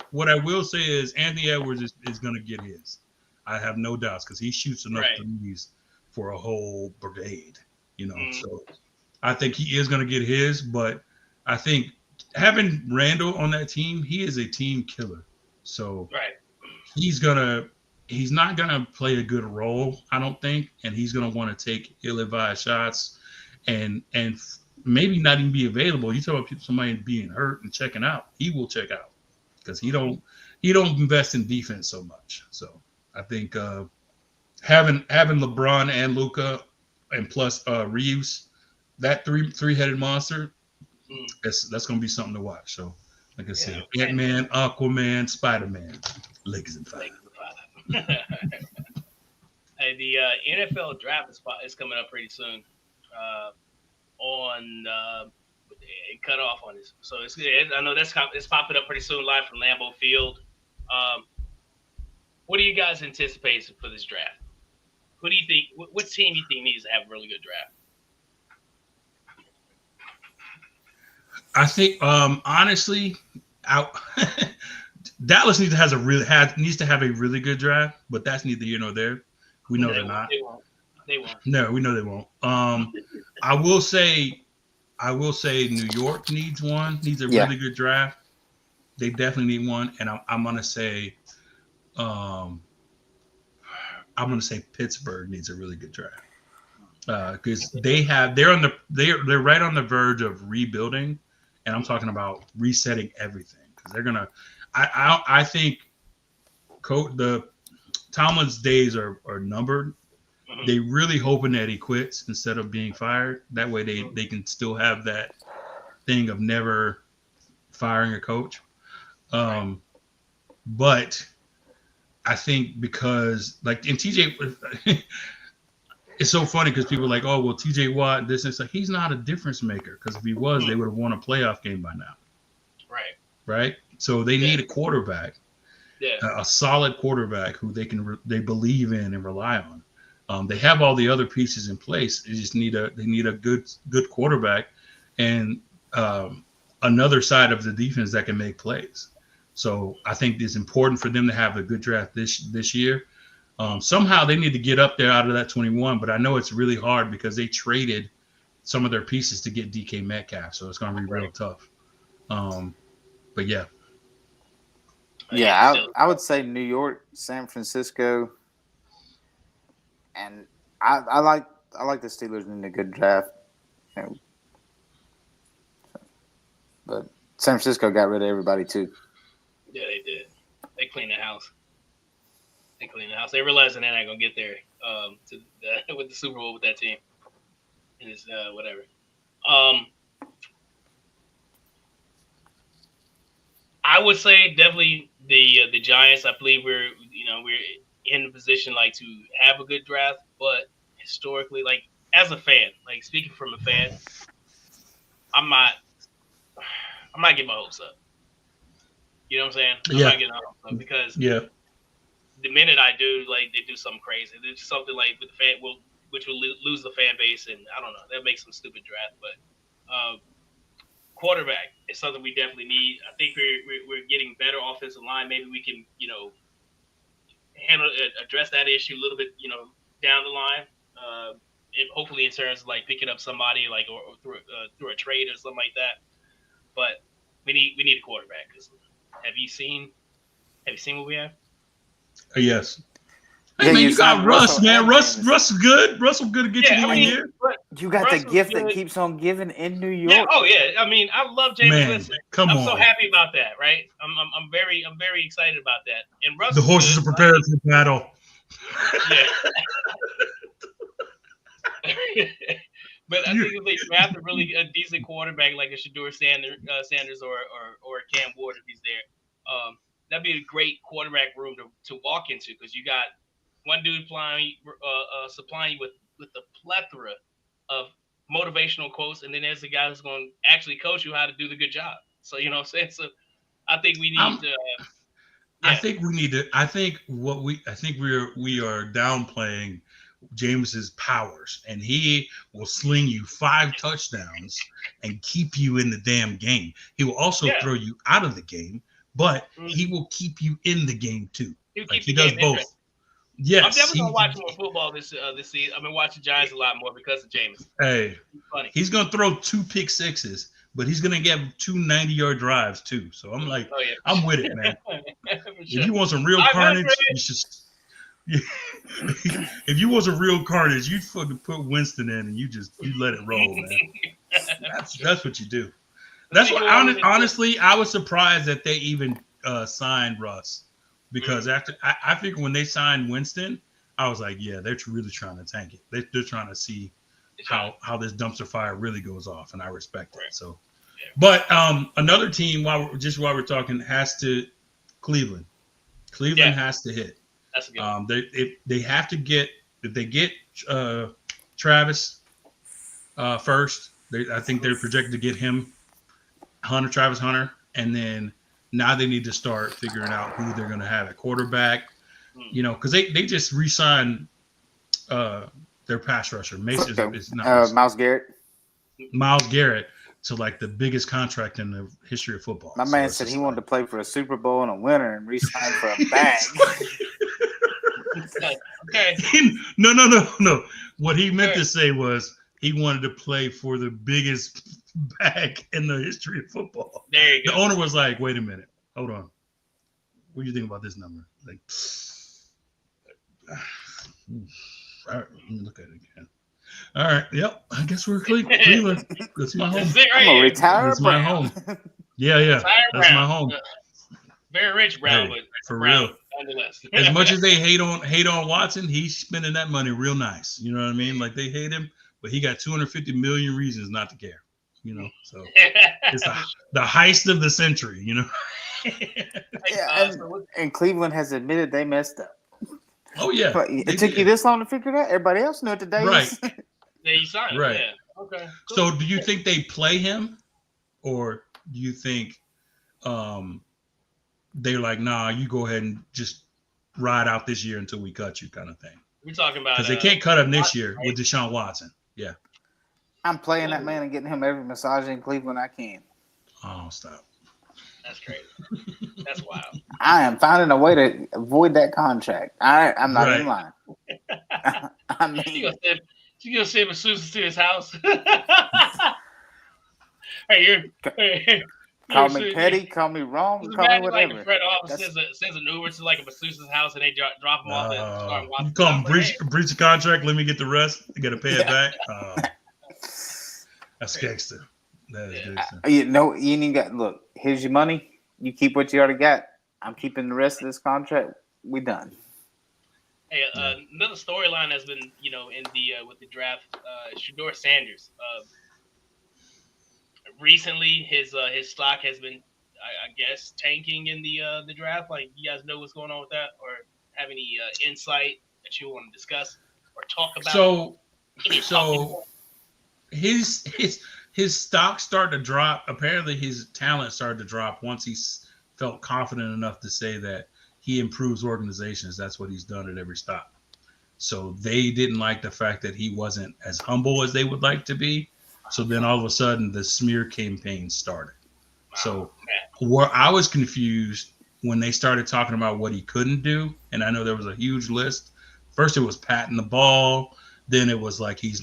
Speaker 3: Anthony Edwards is going to get his. I have no doubts because he shoots enough threes for a whole brigade. So I think he is going to get his. But I think having Randall on that team, he is a team killer. So he's not gonna play a good role, I don't think, and he's gonna want to take ill-advised shots and maybe not even be available. You talk about somebody being hurt and checking out, he will check out because he don't invest in defense so much. So I think having LeBron and Luka and plus Reeves, that three-headed monster, that's gonna be something to watch. So like I said, Ant-Man, Aquaman, Spider-Man, Lakers in 5.
Speaker 2: Hey, the NFL draft is coming up pretty soon. Cut off on this, so I know it's popping up pretty soon live from Lambeau Field. What do you guys anticipate for this draft? Who do you think? What team do you think needs to have a really good draft?
Speaker 3: I think honestly, Dallas needs to have a really good draft, but that's neither here nor there. We know they're not.
Speaker 2: They won't.
Speaker 3: No, we know they won't. I will say New York needs a really good draft. They definitely need one, and I'm gonna say Pittsburgh needs a really good draft. because they're right on the verge of rebuilding, and I'm talking about resetting everything because they're gonna. I think the Tomlin's days are numbered. They really hoping that he quits instead of being fired. That way they can still have that thing of never firing a coach. But I think because like in TJ, it's so funny because people are like, oh well, TJ Watt, this and it's like he's not a difference maker because if he was, they would have won a playoff game by now. Right. So they need a quarterback, a solid quarterback who they believe in and rely on. They have all the other pieces in place. They just need a good quarterback and another side of the defense that can make plays. So I think it's important for them to have a good draft this year. Somehow they need to get up there out of that 21, but I know it's really hard because they traded some of their pieces to get DK Metcalf, so it's going to be real tough. But yeah.
Speaker 1: Yeah, I would say New York, San Francisco, and I like the Steelers in a good draft. But San Francisco got rid of everybody too.
Speaker 2: Yeah, they did. They cleaned the house. They realized they're not gonna get there with the Super Bowl with that team. And it's whatever. I would say definitely the Giants. I believe we're in a position like to have a good draft, but historically, like as a fan, like speaking from a fan, I'm not getting my hopes up. You know what I'm saying? I'm not getting my hopes up because the minute I do, like they do something crazy. There's something like with the fan, which will lose the fan base, and I don't know. That makes some stupid draft, but quarterback is something we definitely need. I think we're getting better offensive line. Maybe we can address that issue a little bit down the line. Hopefully in terms of like picking up somebody like or through a trade or something like that. But we need a quarterback. Have you seen what we have?
Speaker 3: Yes. Hey, man, you got Russ, man. Russ is good. Russ will good to get you in here.
Speaker 1: You got the gift that keeps on giving in New York.
Speaker 2: Yeah. Oh yeah. I mean, I love James Winston. I'm so happy about that, right? I'm very excited about that. And Russ,
Speaker 3: the horses are prepared for battle.
Speaker 2: Yeah. But I think if they draft a really decent quarterback like a Sheduer Sanders or Cam Ward if he's there, that'd be a great quarterback room to walk into because you got one dude supplying you with the plethora of motivational quotes, and then there's the guy who's going to actually coach you how to do the good job. So you know what I'm saying. So I think we need to.
Speaker 3: I think we need to. I think we are downplaying James's powers, and he will sling you 5 touchdowns and keep you in the damn game. He will also throw you out of the game, but he will keep you in the game too. He does both. Yes,
Speaker 2: I'm definitely gonna watch more football this season. I've been watching Giants a lot more because of James.
Speaker 3: Hey, he's gonna throw 2 pick sixes, but he's gonna get 2 90-yard drives too. So I'm like, I'm with it, man. If you want some real carnage, you should. If you want some real carnage, you fucking put Winston in and you let it roll, man. That's what you do. That's why honestly, I was surprised that they even signed Russ. Because I think when they signed Winston, I was like, yeah, they're really trying to tank it. They're trying to see how this dumpster fire really goes off, and I respect it. So, but another team while we're talking Cleveland. Cleveland has to hit.
Speaker 2: That's a good one.
Speaker 3: They have to get if they get Travis first. I think they're projected to get him Travis Hunter, and then. Now they need to start figuring out who they're going to have at quarterback, because they just re-signed their pass rusher. Mason is not
Speaker 1: Myles Garrett.
Speaker 3: Myles Garrett to like the biggest contract in the history of football.
Speaker 1: My man said he wanted to play for a Super Bowl and a winner and re-sign for a bag.
Speaker 2: Okay.
Speaker 3: No. What he meant to say was he wanted to play for the biggest bag in the history of football.
Speaker 2: There you go.
Speaker 3: The owner was like, wait a minute. Hold on. What do you think about this number? Like, all right, let me look at it again. All right. Yep. I guess we're Cleveland. That's my home.
Speaker 2: That's it right
Speaker 1: I'm gonna
Speaker 2: here.
Speaker 1: retire
Speaker 3: That's my
Speaker 1: Brown.
Speaker 3: home. Yeah.
Speaker 2: Retire
Speaker 3: That's
Speaker 2: Brown.
Speaker 3: my home.
Speaker 2: Very rich Brown,
Speaker 3: Hey,
Speaker 2: but
Speaker 3: for
Speaker 2: Brown
Speaker 3: real.
Speaker 2: nonetheless.
Speaker 3: As much as they hate on Watson, he's spending that money real nice. You know what I mean? Like they hate him, but he got 250 million reasons not to care. You know, so it's the heist of the century. You know.
Speaker 1: Yeah, and Cleveland has admitted they messed up.
Speaker 3: Oh yeah,
Speaker 1: But it took you this long to figure it out. Everybody else knew it today.
Speaker 3: Right.
Speaker 2: Yeah, you signed.
Speaker 3: Right.
Speaker 2: Yeah. Okay. Cool.
Speaker 3: So, do you think they play him, or do you think they're like, nah, you go ahead and just ride out this year until we cut you, kind of thing?
Speaker 2: We're talking about
Speaker 3: because they can't cut him this year
Speaker 2: right?
Speaker 3: with Deshaun Watson. Yeah.
Speaker 1: I'm playing that man and getting him every massage in Cleveland I can.
Speaker 3: Oh, stop.
Speaker 2: That's crazy. That's wild.
Speaker 1: I am finding a way to avoid that contract. I'm not even lying. I mean,
Speaker 2: you gonna send masseuses to his house? Hey,
Speaker 1: call me petty, call me wrong, call me whatever.
Speaker 2: Like the front office sends an Uber to like a masseuse's house and they drop him off and start watching.
Speaker 3: You call him breach the contract, let me get the rest, you gotta pay it back. That's gangster. That is gangster.
Speaker 1: You know, you ain't got, look, here's your money. You keep what you already got. I'm keeping the rest of this contract. We done.
Speaker 2: Hey, another storyline has been, in the with the draft, Sheduer Sanders. Recently, his stock has been, I guess, tanking in the draft. Like, you guys know what's going on with that, or have any insight that you want to discuss or talk about?
Speaker 3: So his stock started to drop. Apparently, his talent started to drop once he felt confident enough to say that he improves organizations. That's what he's done at every stop. So they didn't like the fact that he wasn't as humble as they would like to be. So then all of a sudden the smear campaign started. So where I was confused when they started talking about what he couldn't do, and I know there was a huge list. First it was patting the ball. Then it was like he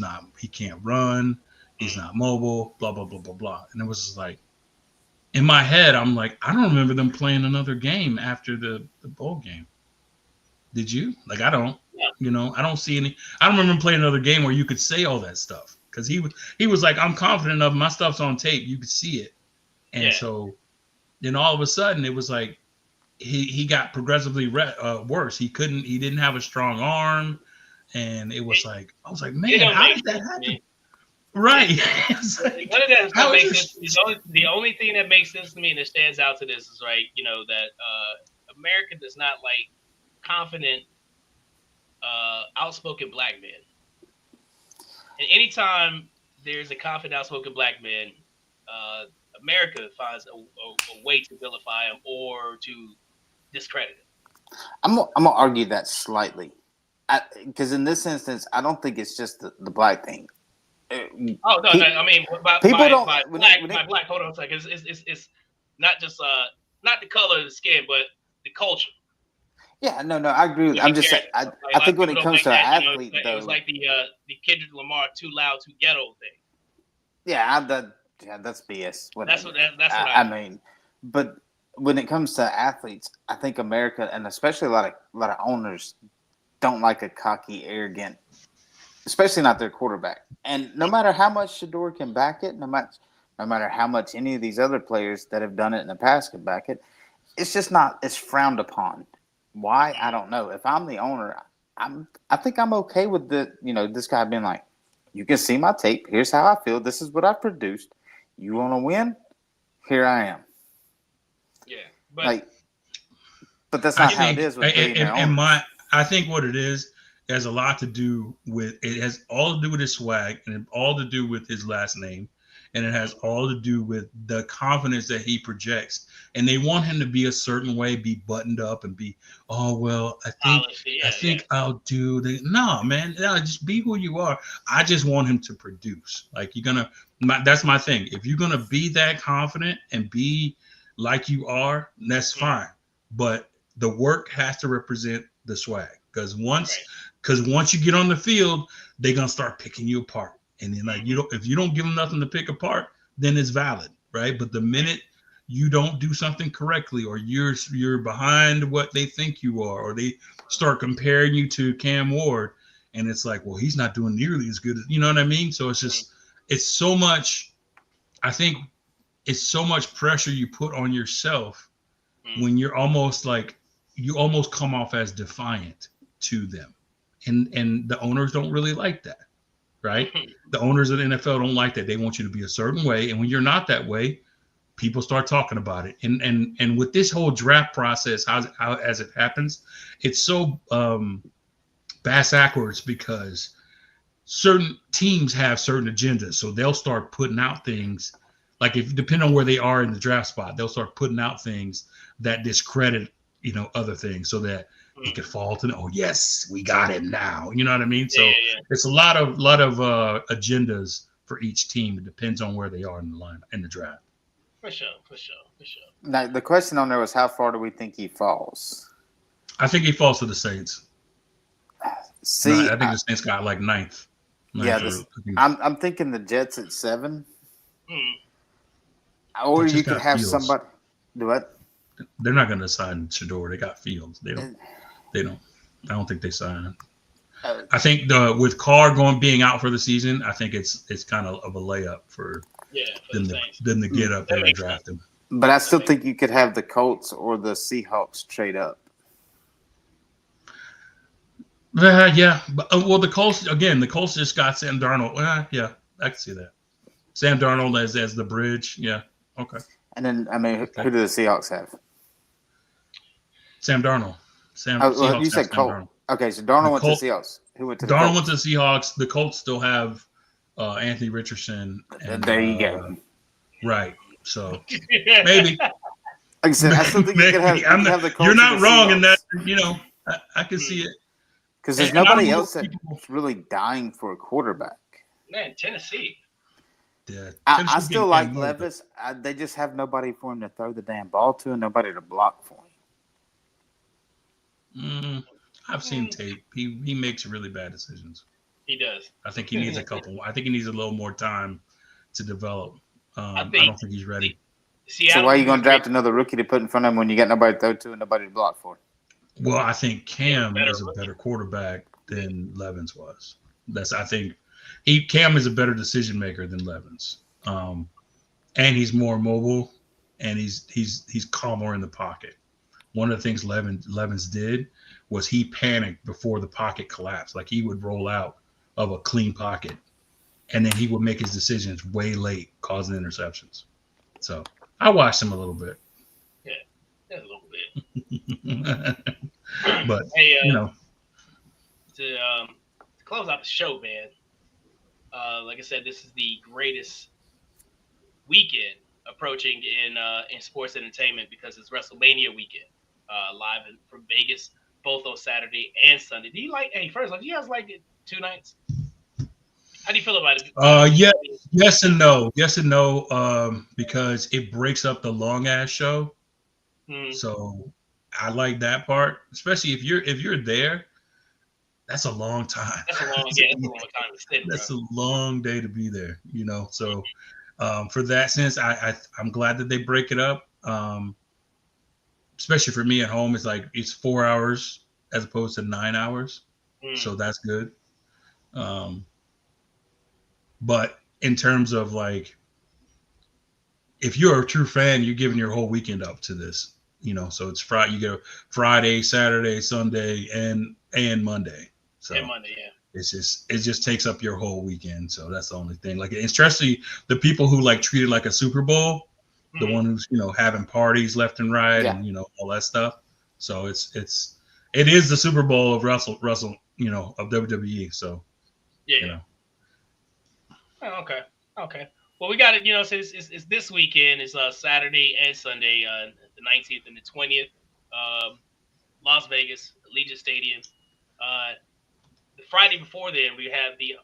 Speaker 3: can't run. He's not mobile, blah, blah, blah, blah, blah. And it was just like, in my head, I'm like, I don't remember them playing another game after the bowl game. Did you? Like, I don't. I don't see any. I don't remember playing another game where you could say all that stuff. Because he was like, I'm confident enough. My stuff's on tape. You could see it. And so then all of a sudden, it was like he got progressively worse. He didn't have a strong arm. And it was like, I was like, man, how did that happen? Right.
Speaker 2: The only thing that makes sense to me and that stands out to this is that America does not like confident, outspoken black men. And anytime there's a confident, outspoken black man, America finds a way to vilify him or to discredit him.
Speaker 1: I'm gonna argue that slightly, because in this instance, I don't think it's just the black thing.
Speaker 2: I mean, by black. Hold on a second. It's not just not the color of the skin, but the culture.
Speaker 1: Yeah, no, I agree with. I'm just saying. I think when it comes to an athlete, though,
Speaker 2: it was like the Kendrick Lamar "Too Loud, Too Ghetto" thing.
Speaker 1: Yeah, that's BS.
Speaker 2: That's what
Speaker 1: I mean. But when it comes to athletes, I think America, and especially a lot of owners, don't like a cocky, arrogant, especially not their quarterback. And no matter how much Sheduer can back it, no matter how much any of these other players that have done it in the past can back it, it's just not. It's frowned upon. Why? I don't know. If I'm the owner, I think I'm okay with this guy being like, you can see my tape. Here's how I feel. This is what I produced. You want to win? Here I am.
Speaker 2: Yeah,
Speaker 1: but that's not how it is with
Speaker 3: I think what it is has a lot to do with, it has all to do with his swag and all to do with his last name. And it has all to do with the confidence that he projects. And they want him to be a certain way, be buttoned up and be, oh, well, I think I'll do the, no, man, no, just be who you are. I just want him to produce. Like that's my thing. If you're going to be that confident and be like you are, that's fine. But the work has to represent the swag. Because once you get on the field, they're going to start picking you apart. And then if you don't give them nothing to pick apart, then it's valid, right? But the minute you don't do something correctly, or you're behind what they think you are, or they start comparing you to Cam Ward, and it's like, well, he's not doing nearly as good as, you know what I mean? So it's just, it's so much, I think it's so much pressure you put on yourself when you're almost like, you almost come off as defiant to them. And the owners don't really like that, right? The owners of the NFL don't like that. They want you to be a certain way. And when you're not that way, people start talking about it. And with this whole draft process, how as it happens, it's so bass backwards because certain teams have certain agendas. So they'll start putting out things like, if depending on where they are in the draft spot, they'll start putting out things that discredit, other things, so that it could fall to, oh yes, we got him now. You know what I mean? So it's a lot of agendas for each team. It depends on where they are in the line in the draft.
Speaker 2: For sure.
Speaker 1: Now the question on there was, how far do we think he falls?
Speaker 3: I think he falls to the Saints.
Speaker 1: See,
Speaker 3: I think the Saints got like ninth.
Speaker 1: Yeah, I'm thinking the Jets at 7. Or you could have somebody do what?
Speaker 3: They're not going to sign Sheduer. They got Fields. They don't. I don't think they sign. I think with Carr being out for the season, I think it's kind of a layup for them to get up there and draft him.
Speaker 1: But I still think you could have the Colts or the Seahawks trade up.
Speaker 3: Yeah. But, the Colts just got Sam Darnold. Yeah, I can see that. Sam Darnold as the bridge. Yeah. Okay.
Speaker 1: And then, who do the Seahawks have?
Speaker 3: Sam Darnold.
Speaker 1: You said Colt. Okay, so Darnold went to the Seahawks. Who went to the
Speaker 3: Darnold went to the Seahawks. The Colts still have Anthony Richardson. And,
Speaker 1: there you go.
Speaker 3: Right. So maybe.
Speaker 1: Like I said, I still think you could have the Colts.
Speaker 3: You're not wrong in that. I can see it.
Speaker 1: Because there's nobody else that's really dying for a quarterback.
Speaker 2: Man, Tennessee.
Speaker 3: Yeah,
Speaker 1: I still like Levis. They just have nobody for him to throw the damn ball to and nobody to block for him.
Speaker 3: I've seen tape. He makes really bad decisions.
Speaker 2: He does.
Speaker 3: I think he needs I think he needs a little more time to develop. I don't think he's ready.
Speaker 1: So why are you going to draft another rookie to put in front of him when you got nobody to throw to and nobody to block for?
Speaker 3: Well, I think Cam is a better quarterback than Levins was. I think Cam is a better decision maker than Levins. And he's more mobile, and he's calmer in the pocket. One of the things Levins did was he panicked before the pocket collapsed. Like, he would roll out of a clean pocket, and then he would make his decisions way late, causing interceptions. So I watched him a little bit.
Speaker 2: Yeah, a little bit.
Speaker 3: But
Speaker 2: hey, to close out the show, man. Like I said, this is the greatest weekend approaching in sports entertainment because it's WrestleMania weekend, live from Vegas, both on Saturday and Sunday. Do you like? Hey, first off, do you guys like it 2 nights? How do you feel about it?
Speaker 3: Yes and no. Because it breaks up the long ass show. So I like that part, especially if you're there. That's a long time.
Speaker 2: That's a long time to sit.
Speaker 3: That's a long day to be there, So for that sense, I'm glad that they break it up. Especially for me at home, it's 4 hours as opposed to 9 hours, so that's good. But in terms of if you're a true fan, you're giving your whole weekend up to this, So it's Friday. You get Friday, Saturday, Sunday, and Monday. So
Speaker 2: Monday, yeah.
Speaker 3: It just takes up your whole weekend. So that's the only thing. Especially the people who treat it like a Super Bowl, the one who's having parties left and right, and all that stuff. So it is the Super Bowl of Russell, of WWE. So
Speaker 2: Oh, okay. Well, we got it. So it's this weekend. It's Saturday and Sunday, the 19th and the 20th. Las Vegas, Allegiant Stadium. The Friday before then, we have the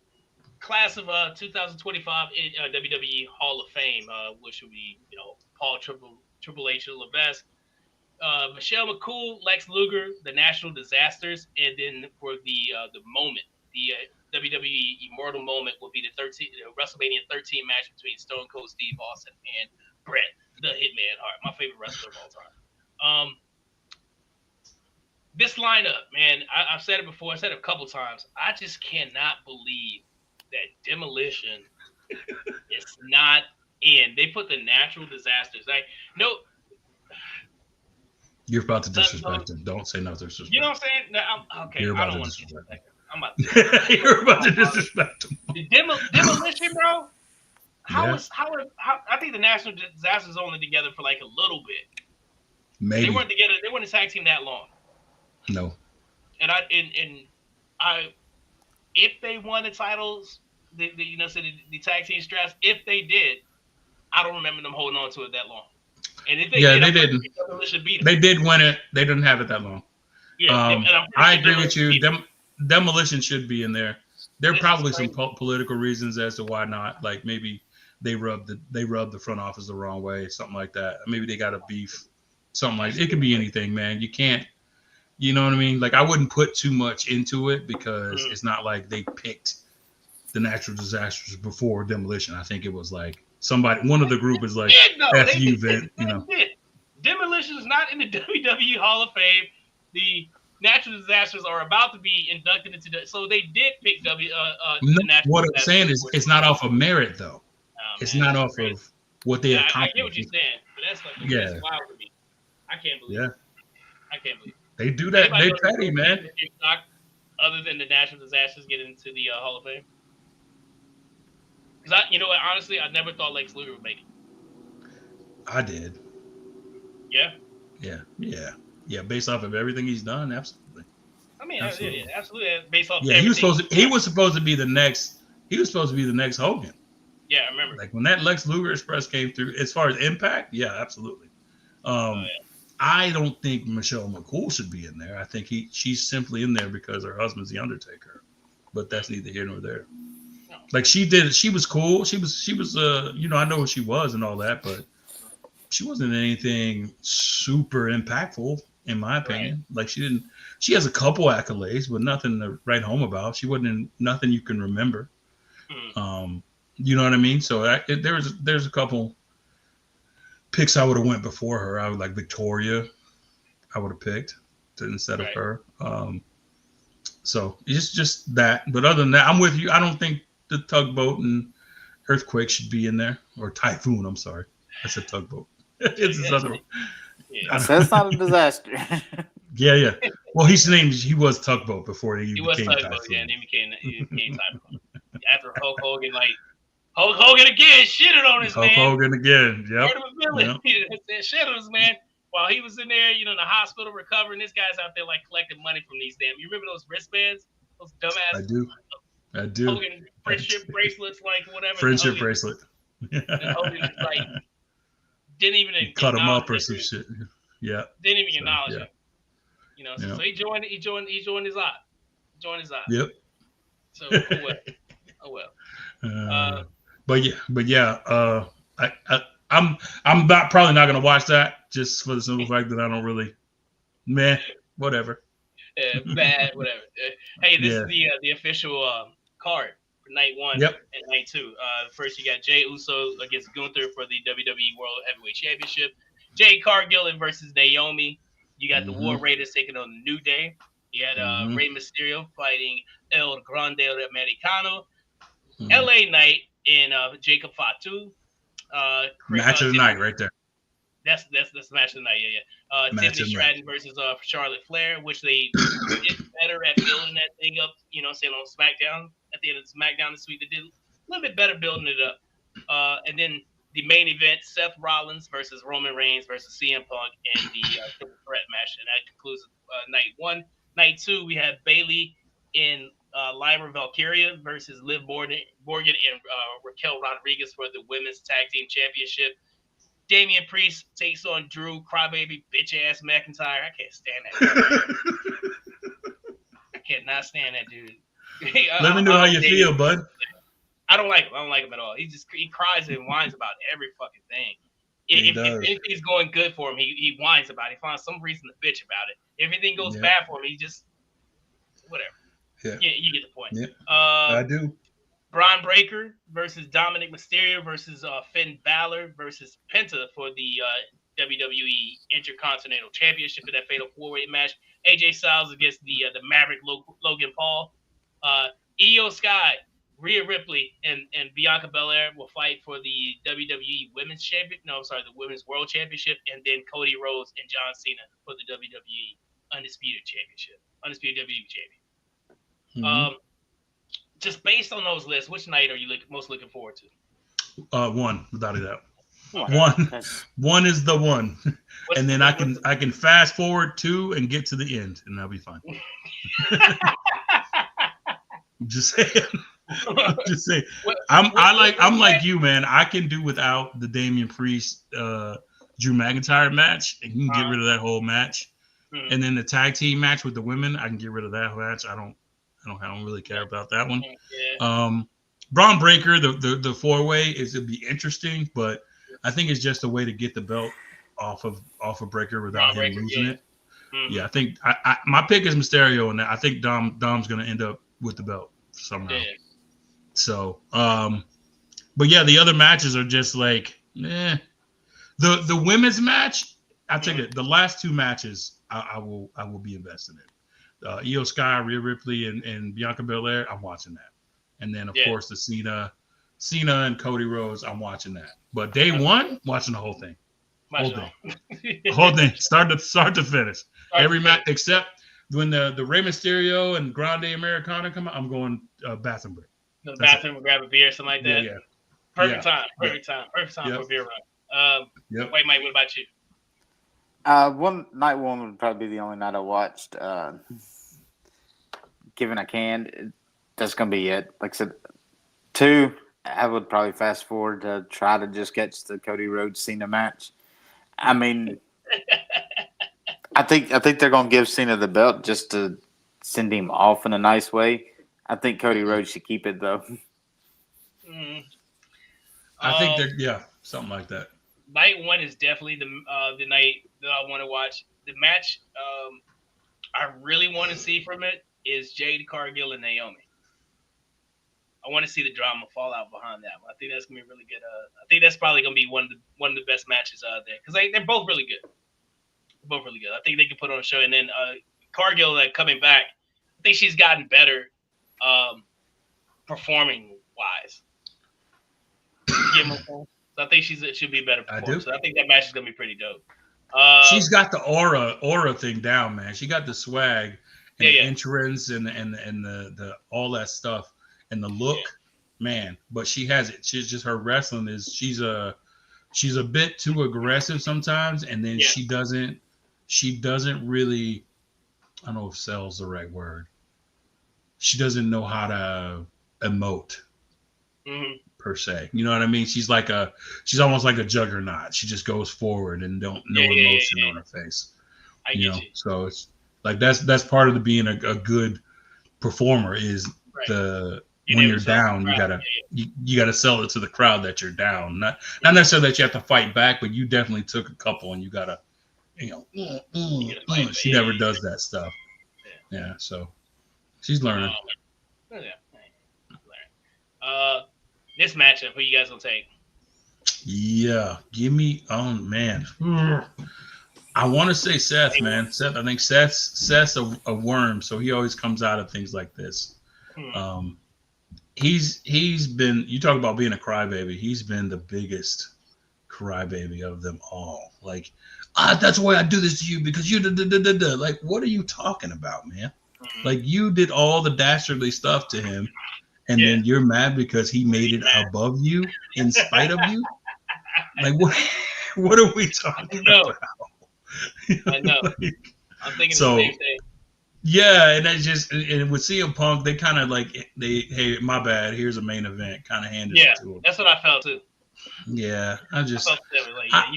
Speaker 2: class of 2025 WWE Hall of Fame, which will be Paul Triple H Levesque, Michelle McCool, Lex Luger, the National Disasters, and then for the moment, the WWE Immortal Moment will be the WrestleMania 13 match between Stone Cold Steve Austin and Bret the Hitman Hart, my favorite wrestler of all time. this lineup, man, I've said it before. I said it a couple times. I just cannot believe that Demolition is not in. They put the natural disasters. Like, no.
Speaker 3: You're about to disrespect him. Don't say no disrespect.
Speaker 2: You know what I'm saying? No, okay,
Speaker 3: You're
Speaker 2: I
Speaker 3: about
Speaker 2: don't
Speaker 3: to
Speaker 2: want to
Speaker 3: disrespect him.
Speaker 2: I'm about to.
Speaker 3: You're about to disrespect him.
Speaker 2: The Demolition, bro.
Speaker 3: Yeah.
Speaker 2: How? I think the national disasters only together for like a little bit.
Speaker 3: Maybe
Speaker 2: They weren't together. They weren't a tag team that long.
Speaker 3: No.
Speaker 2: And if they won the titles, the tag team straps, if they did, I don't remember them holding on to it that long. And if they
Speaker 3: they didn't. They did win it. They didn't have it that long.
Speaker 2: Yeah,
Speaker 3: I agree with you. Demolition should be in there. There are probably some political reasons as to why not. Like maybe they rubbed the front office the wrong way, something like that. Maybe they got a beef, something like it could be anything, man. You can't, you know what I mean? Like I wouldn't put too much into it because it's not like they picked the natural disasters before Demolition. I think it was like one of the group is like F you, Vin, you know.
Speaker 2: Demolition is not in the WWE Hall of Fame. The natural disasters are about to be inducted into so they did pick the natural
Speaker 3: what I'm saying is it's not off of merit though. It's not off of what they accomplished.
Speaker 2: I get what you're saying, but that's that's wild to me. I can't believe it. I can't believe it.
Speaker 3: They do that. They petty, man.
Speaker 2: Other than the natural disasters getting into the Hall of Fame. Because you know what, honestly, I never thought Lex Luger would make it.
Speaker 3: I did.
Speaker 2: Yeah?
Speaker 3: Yeah, based off of everything he's done, absolutely.
Speaker 2: I mean, absolutely. Based off
Speaker 3: he was supposed to be the next Hogan.
Speaker 2: Yeah, I remember.
Speaker 3: Like when that Lex Luger Express came through, as far as impact, yeah, absolutely. I don't think Michelle McCool should be in there. I think she's simply in there because her husband's the Undertaker. But that's neither here nor there. No. Like she was cool. She was I know what she was and all that, but she wasn't anything super impactful in my opinion. Right. Like she has a couple accolades, but nothing to write home about. She wasn't in nothing you can remember. You know what I mean? So there's a couple picks I would have went before her. I would like Victoria. I would have picked instead of her. So it's just that. But other than that, I'm with you. I don't think the Tugboat and Earthquake should be in there, or Typhoon. I'm sorry, I said Tugboat. It's this other one.
Speaker 1: I said it's not a disaster.
Speaker 3: Yeah. Well, he was Tugboat before he became
Speaker 2: Tugboat.
Speaker 3: Typhoon.
Speaker 2: Yeah, and he became Typhoon. After Hulk Hogan again shitted on his man.
Speaker 3: Hulk Hogan again. Yep.
Speaker 2: Shit on his man while he was in there, in the hospital recovering. This guy's out there like collecting money from these damn. You remember those wristbands? Those dumbass.
Speaker 3: I do.
Speaker 2: Hogan friendship bracelets, like whatever.
Speaker 3: Friendship bracelet.
Speaker 2: Hogan like didn't even
Speaker 3: cut him up or some shit. Yeah.
Speaker 2: Didn't even acknowledge him. So he joined his op.
Speaker 3: Yep.
Speaker 2: So oh well.
Speaker 3: But yeah, I'm probably not gonna watch that just for the simple fact that I don't really, whatever.
Speaker 2: Bad, whatever. Hey, this is the official card for night 1 and night 2. First, you got Jey Uso against Gunther for the WWE World Heavyweight Championship. Jade Cargill versus Naomi. You got the War Raiders taking on the New Day. You had Rey Mysterio fighting El Grande Americano. LA Knight and Jacob Fatu.
Speaker 3: Match of the night right there.
Speaker 2: That's the match of the night, Tiffany Stratton versus Charlotte Flair, which they did better at building that thing up, saying on SmackDown. At the end of SmackDown this week, they did a little bit better building it up. And then the main event, Seth Rollins versus Roman Reigns versus CM Punk in the triple threat match. And that concludes night 1. Night 2, we have Bayley in Lyra Valkyria versus Liv Morgan and Raquel Rodriguez for the Women's Tag Team Championship. Damian Priest takes on Drew Crybaby bitch-ass McIntyre. I can't stand that dude. I cannot stand that dude.
Speaker 3: Let me know how you feel, bud.
Speaker 2: I don't like him. I don't like him at all. He cries and whines about every fucking thing. If anything's going good for him, he whines about it. He finds some reason to bitch about it. If anything goes bad for him, he just whatever. Yeah, you get the point.
Speaker 3: Yeah, I do.
Speaker 2: Braun Breaker versus Dominic Mysterio versus Finn Balor versus Penta for the WWE Intercontinental Championship in that fatal 4-way match. AJ Styles against the Maverick Logan Paul. Io Sky, Rhea Ripley, and Bianca Belair will fight for the WWE Women's Champion. No, I'm sorry, the Women's World Championship, and then Cody Rhodes and John Cena for the WWE Undisputed Championship, Undisputed WWE Champion.
Speaker 3: Mm-hmm.
Speaker 2: Just based on those lists, which night are you most looking forward to?
Speaker 3: One, without a doubt. One is the one, and then I can fast forward 2 and get to the end, and that'll be fine. Just saying. Just saying. I'm like you, man. I can do without the Damian Priest, Drew McIntyre match, and you can get rid of that whole match. Mm-hmm. And then the tag team match with the women, I can get rid of that match. I don't really care about that one. Yeah. Braun Breaker, the 4-way it'd be interesting, but I think it's just a way to get the belt off of Breaker without him losing it. Mm-hmm. Yeah, I think my pick is Mysterio, and I think Dom's going to end up with the belt somehow. Yeah. So, but yeah, the other matches are just like, The women's match, I'll take it. The last 2 matches, I will be invested in. Io Sky, Rhea Ripley, and Bianca Belair, I'm watching that. And then, of course, the Cena and Cody Rhodes, I'm watching that. But day 1, watching the whole thing. Whole thing, start to finish. Every match except when the Rey Mysterio and Grande Americana come out, I'm going bathroom break.
Speaker 2: The bathroom and grab a beer, something like that. Yeah. Perfect time for a beer run. Wait, Mike, what about you?
Speaker 1: Night 1 would probably be the only night I watched. Given I can, that's gonna be it. Like I said, 2, I would probably fast forward to try to just catch the Cody Rhodes Cena match. I mean, I think they're gonna give Cena the belt just to send him off in a nice way. I think Cody Rhodes should keep it though.
Speaker 3: I think something like that.
Speaker 2: Night 1 is definitely the night that I want to watch. The match I really want to see from it is Jade Cargill and Naomi. I want to see the drama fallout behind that one. I think that's gonna be really good. I think that's probably gonna be one of the best matches out there because they're both really good. Both really good. I think they can put on a show. And then Cargill coming back, I think she's gotten better performing wise. So I think she'll be a better performer. So I think that match is gonna be pretty dope.
Speaker 3: She's got the aura thing down, man. She got the swag and the entrance and the all that stuff and the look, man. But she has it. She's just her wrestling is she's a bit too aggressive sometimes, and then she doesn't really, I don't know if "sell's" the right word. She doesn't know how to emote. Mm-hmm. Per se, you know what I mean? She's almost like a juggernaut. She just goes forward and no emotion on her face. I get you. So it's like that's part of the being a good performer is when you're down, you gotta sell it to the crowd that you're down. Not necessarily that you have to fight back, but you definitely took a couple and you gotta, she never does that stuff. Yeah, so she's learning.
Speaker 2: This matchup, who you guys gonna take?
Speaker 3: Yeah, give me. Oh man, I want to say Seth, man. Seth, I think Seth's a worm, so he always comes out of things like this. He's been. You talk about being a crybaby. He's been the biggest crybaby of them all. Like, that's why I do this to you because you da. Like, what are you talking about, man? Like, you did all the dastardly stuff to him. And then you're mad because he made it above you in spite of you? Like, what are we talking about?
Speaker 2: I know. I'm thinking the same thing.
Speaker 3: Yeah, and that's just and with CM Punk, they kind of like hey, my bad. Here's a main event. Kind of handed it to him.
Speaker 2: That's what I felt too.
Speaker 3: Yeah, you're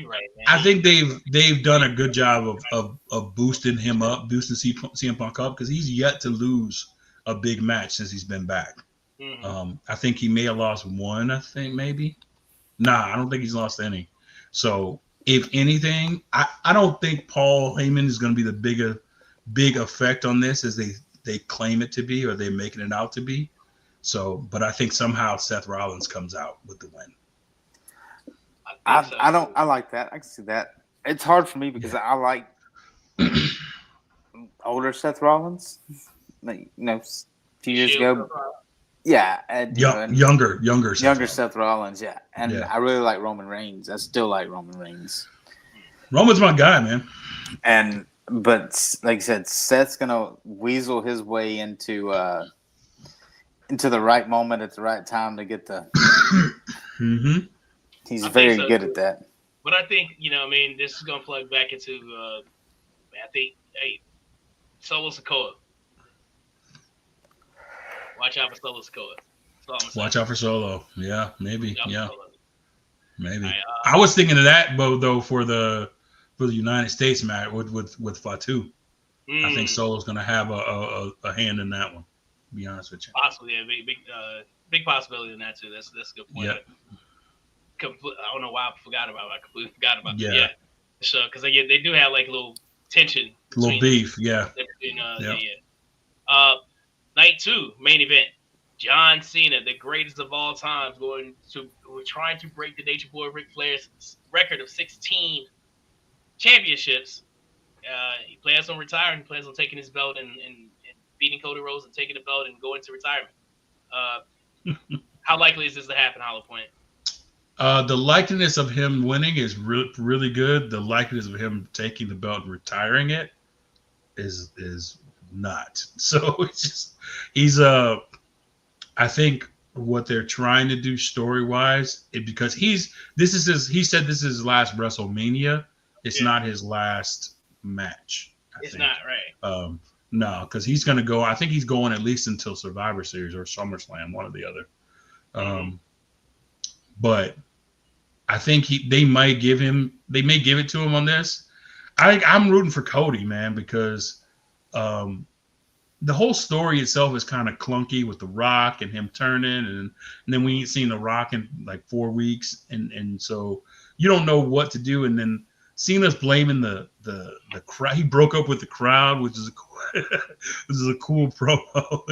Speaker 2: right, man.
Speaker 3: I think they've done a good job of boosting him up, boosting CM Punk up because he's yet to lose a big match since he's been back. Mm-hmm. I think he may have lost one. I think maybe. Nah, I don't think he's lost any. So if anything, I don't think Paul Heyman is going to be the big effect on this as they claim it to be or they're making it out to be. So, but I think somehow Seth Rollins comes out with the win.
Speaker 1: I like that. I can see that. It's hard for me because I like older Seth Rollins, like, a few years
Speaker 2: Shield.
Speaker 1: ago. Yeah, and,
Speaker 3: Younger
Speaker 1: Seth Rollins. Yeah, and I really like Roman Reigns. I still like Roman Reigns.
Speaker 3: Roman's my guy, man.
Speaker 1: But like I said, Seth's gonna weasel his way into the right moment at the right time to get the.
Speaker 3: Mm-hmm.
Speaker 1: He's very good at that.
Speaker 2: But I think this is gonna plug back into. I think Solo Sikoa. Watch out for Solo Sikoa.
Speaker 3: Watch out for Solo. Yeah, maybe. Yeah, maybe.
Speaker 2: Right,
Speaker 3: I was thinking of that, though, for the United States match with Fatu. I think Solo's going to have a hand in that one. To be honest with you.
Speaker 2: Possibly, yeah, big possibility in that too. That's a good point.
Speaker 3: Yep.
Speaker 2: I don't know why I forgot about it. I completely forgot about that.
Speaker 3: Yeah.
Speaker 2: Yeah. So because they do have like a little tension.
Speaker 3: Little beef, yeah.
Speaker 2: Night 2, main event. John Cena, the greatest of all time, trying to break the Nature Boy Ric Flair's record of 16 championships. He plans on retiring. He plans on taking his belt and beating Cody Rhodes and taking the belt and going to retirement. How likely is this to happen, Hollow Point?
Speaker 3: The likeliness of him winning is really good. The likeliness of him taking the belt and retiring it is not. So it's just I think what they're trying to do story wise, because he said this is his last WrestleMania. It's not his last match.
Speaker 2: It's not, right?
Speaker 3: No, because he's going to go. I think he's going at least until Survivor Series or SummerSlam, one or the other. But I think they may give it to him on this. I'm rooting for Cody, man, because the whole story itself is kind of clunky with The Rock and him turning, and then we ain't seen The Rock in like 4 weeks, and so you don't know what to do. And then Cena's blaming the crowd. He broke up with the crowd, which is a cool promo.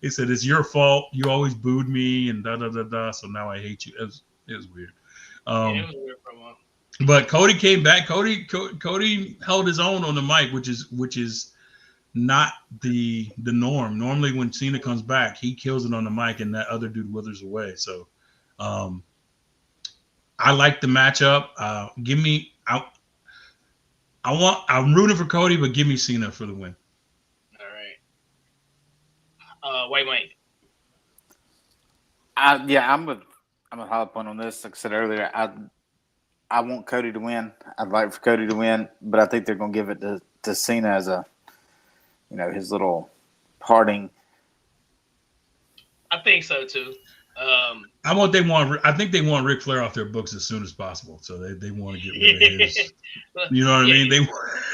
Speaker 3: He said, "It's your fault. You always booed me, and da da da da. So now I hate you." It was weird.
Speaker 2: It was a weird promo.
Speaker 3: But Cody came back. Cody held his own on the mic, which is not the norm. Normally, when Cena comes back, he kills it on the mic, and that other dude withers away. So, I like the matchup. I'm rooting for Cody, but give me Cena for the win.
Speaker 2: All right. White Mike.
Speaker 1: I'm with Hollow Point on this. Like I said earlier, I want Cody to win. I'd like for Cody to win, but I think they're going to give it to Cena as a, his little parting.
Speaker 2: I think so too.
Speaker 3: I think they want Ric Flair off their books as soon as possible. So they want to get rid of his. You know what I mean? They want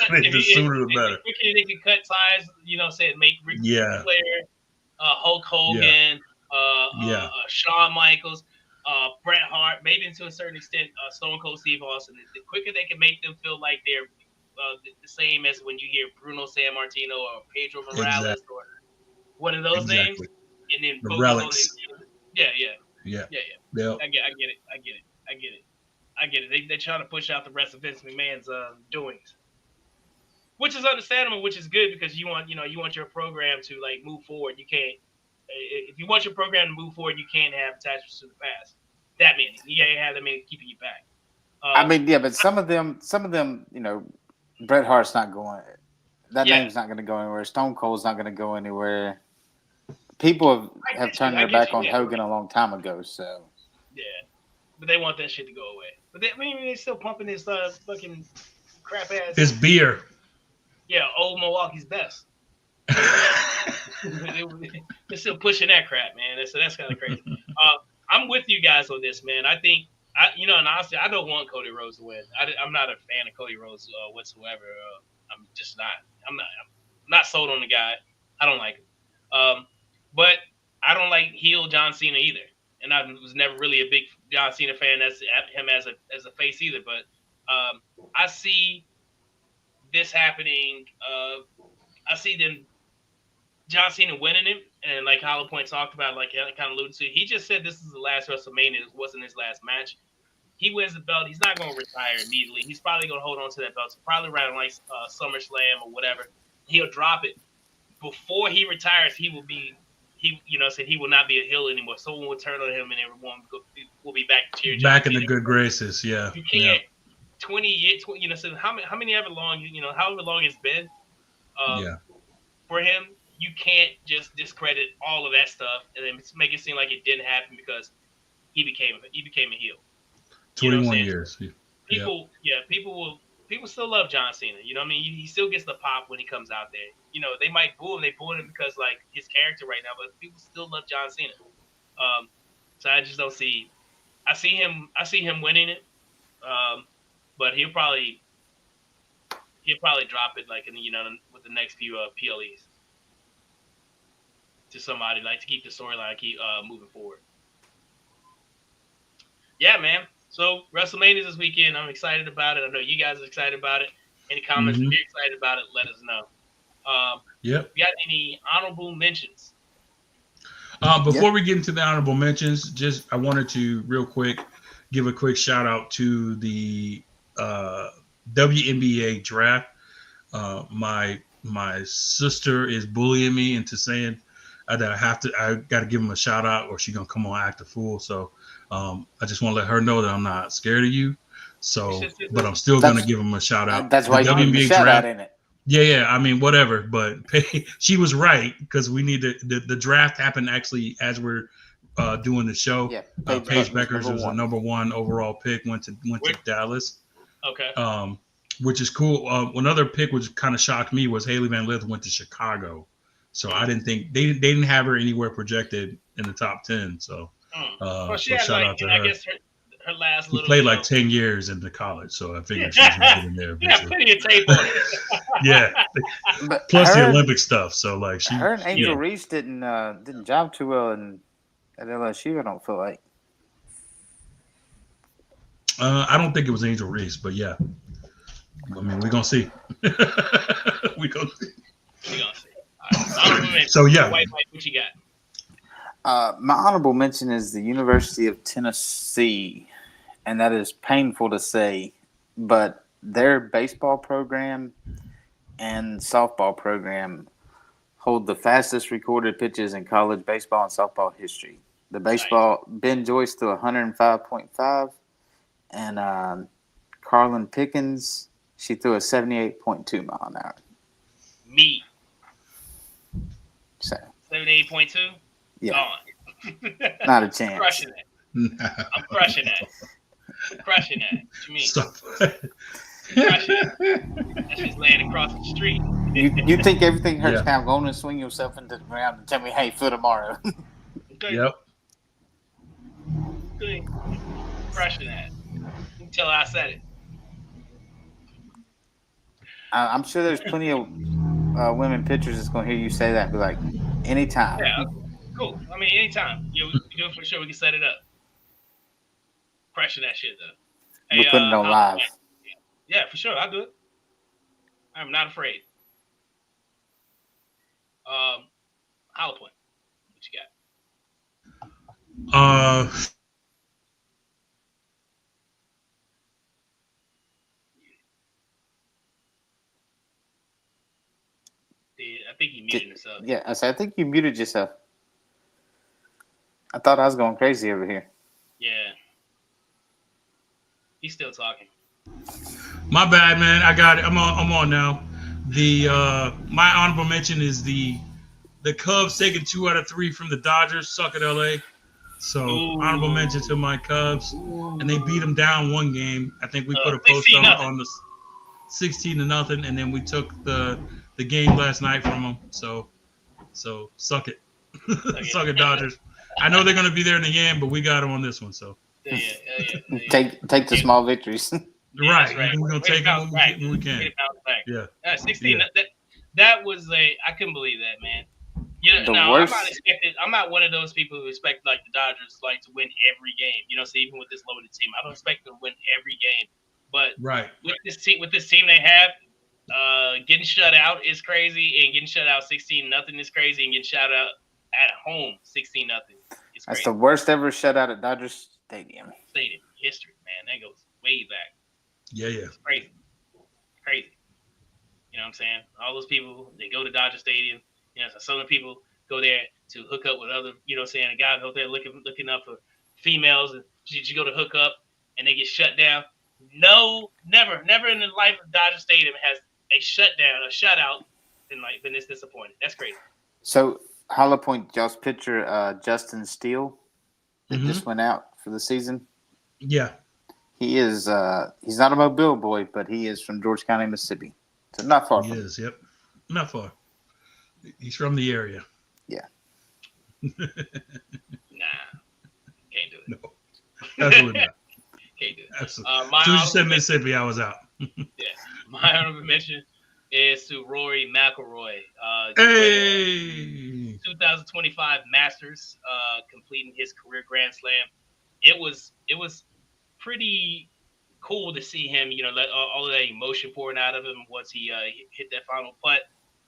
Speaker 3: the sooner the better.
Speaker 2: They can cut ties. Say make Ric Flair, Hulk Hogan, Shawn Michaels, Bret Hart, maybe to a certain extent, Stone Cold Steve Austin. The quicker they can make them feel like they're the same as when you hear Bruno Sammartino or Pedro Morales or one of those names, and then
Speaker 3: the relics.
Speaker 2: Yeah.
Speaker 3: Yep.
Speaker 2: I get it. They're trying to push out the rest of Vince McMahon's doings, which is understandable, which is good because you want your program to like move forward. You can't if you want your program to move forward, you can't have attachments to the past. That means you can't have them keeping you back.
Speaker 1: But some of them, Bret Hart's not going. That name's not going to go anywhere. Stone Cold's not going to go anywhere. People have turned their back on Hogan a long time ago, so.
Speaker 2: Yeah, but they want that shit to go away. But they're still pumping this fucking crap ass.
Speaker 3: This beer.
Speaker 2: Yeah, old Milwaukee's best. They're still pushing that crap, man. So that's kind of crazy. I'm with you guys on this, man. I think, and honestly, I don't want Cody Rhodes to win. I'm not a fan of Cody Rhodes whatsoever. I'm just not. I'm not sold on the guy. I don't like him. But I don't like heel John Cena either, and I was never really a big John Cena fan as him as a face either. But I see this happening. I see them John Cena winning him, and like Hollow Point talked about, like kind of alluded to, he just said this is the last WrestleMania. It wasn't his last match. He wins the belt. He's not going to retire immediately. He's probably going to hold on to that belt. So probably around like SummerSlam or whatever. he'll drop it. Before he retires, he will not be a heel anymore. Someone will turn on him, and everyone will be back to cheer John
Speaker 3: Back in
Speaker 2: Cena.
Speaker 3: the good graces, yeah.
Speaker 2: You can't 20 years, so how many ever long, however long it's been, for him, you can't just discredit all of that stuff and then make it seem like it didn't happen because he became a heel.
Speaker 3: 21 years.
Speaker 2: People still love John Cena. You know what I mean? He still gets the pop when he comes out there. They might boo him. They boo him because like his character right now, but people still love John Cena. So I just don't see. I see him winning it. But he'll probably drop it like with the next few PLEs to somebody like to keep the storyline moving forward. Yeah, man. So WrestleMania is this weekend. I'm excited about it. I know you guys are excited about it. Any comments if you're excited about it, let us know.
Speaker 3: Yep.
Speaker 2: You got any honorable mentions?
Speaker 3: Before we get into the honorable mentions, I wanted to real quick give a quick shout out to the WNBA draft. My sister is bullying me into saying I got to give him a shout out or she's gonna come on act a fool. So I just want to let her know that I'm not scared of you. So, but I'm still gonna give him a shout out.
Speaker 1: That's why you give him a shout out in it.
Speaker 3: Yeah. I mean, whatever. But she was right because we need the draft happened actually as we're doing the show. Yeah, Paige Beckers was the #1 overall pick. Went to Dallas.
Speaker 2: Okay.
Speaker 3: Which is cool. Another pick which kind of shocked me was Haley Van Lith went to Chicago. So I didn't think they didn't have her anywhere projected in the top 10. So,
Speaker 2: well, she
Speaker 3: so
Speaker 2: had
Speaker 3: shout out to her.
Speaker 2: I guess her last
Speaker 3: she
Speaker 2: little.
Speaker 3: Played like 10 years in the college, so I figured she was gonna get in there.
Speaker 2: Yeah, plenty of tape on it.
Speaker 3: Yeah,
Speaker 1: but
Speaker 3: plus the Olympic stuff. So like
Speaker 1: her and Angel Reese didn't job too well at LSU. I don't feel like.
Speaker 3: I don't think it was Angel Reese, but yeah. I mean, we're gonna see. We're gonna see.
Speaker 2: Right.
Speaker 3: So yeah.
Speaker 2: White, what you got?
Speaker 1: My honorable mention is the University of Tennessee, and that is painful to say, but their baseball program and softball program hold the fastest recorded pitches in college baseball and softball history. The baseball, Ben Joyce threw 105.5, and Carlin Pickens, she threw a 78.2 mile an hour.
Speaker 2: Me.
Speaker 1: So
Speaker 2: 78.2?
Speaker 1: Yeah.
Speaker 2: Gone.
Speaker 1: Not a chance.
Speaker 2: Crushing it. I'm crushing that. Crushing that. What you mean?
Speaker 3: Stop.
Speaker 2: Crushing it. That's just laying across the street.
Speaker 1: You think everything hurts now? Go on and swing yourself into the ground and tell me, hey, for tomorrow.
Speaker 2: Okay.
Speaker 3: Yep.
Speaker 2: Good. Crushing that. Until I said it.
Speaker 1: I'm sure there's plenty of women pitchers that's going to hear you say that and be like, anytime.
Speaker 2: Yeah, cool. I mean, anytime. We do it for sure. We can set it up. Crushing that shit, though.
Speaker 1: We're putting it on live.
Speaker 2: Yeah, for sure. I'll do it. I'm not afraid. Hollow Point. What you got? I think you muted yourself.
Speaker 1: Yeah, I think you muted yourself. I thought I was going crazy over here.
Speaker 2: Yeah. He's still talking.
Speaker 3: My bad, man. I got it. I'm on now. The my honorable mention is the Cubs taking 2 out of 3 from the Dodgers. Suck at LA. So honorable mention to my Cubs, and they beat them down 1 game. I think we put a post up on the 16-0, and then we took the game last night from them. So suck it. Suck it, Dodgers. I know they're going to be there in the end, but we got them on this one. So
Speaker 2: yeah.
Speaker 1: Take the small victories.
Speaker 3: Right. We're going to take them when we can. Yeah.
Speaker 2: 16. Yeah. That was I couldn't believe that, man. I'm not one of those people who expect like the Dodgers like to win every game. So even with this loaded team, I don't expect them to win every game. But with this team they have, getting shut out is crazy, and getting shut out 16-0 is crazy, and getting shut out at home 16-0 is crazy.
Speaker 1: That's the worst ever shutout at Dodger Stadium
Speaker 2: history, man. That goes way back.
Speaker 3: Yeah.
Speaker 2: It's crazy. You know what I'm saying? All those people, they go to Dodger Stadium. You know, so some of the people go there to hook up with other, you know what I'm saying, a guy out there looking up for females, and you go to hook up and they get shut down. No, never in the life of Dodger Stadium has a shutout been this disappointing. That's crazy.
Speaker 1: So Hollow Point, y'all's pitcher Justin Steele that just went out for the season.
Speaker 3: Yeah.
Speaker 1: He is he's not a Mobile boy, but he is from George County, Mississippi. So not far
Speaker 3: He
Speaker 1: from
Speaker 3: is, yep. Not far. He's from the area.
Speaker 1: Yeah.
Speaker 2: Nah. Can't do it.
Speaker 3: No. Absolutely not.
Speaker 2: Can't do it.
Speaker 3: Absolutely. As soon as you said Mississippi, I was out.
Speaker 2: Yeah. My honorable mention is to Rory McIlroy.
Speaker 3: Hey!
Speaker 2: 2025 Masters, completing his career Grand Slam. It was pretty cool to see him, you know, let all of that emotion pouring out of him once he hit that final putt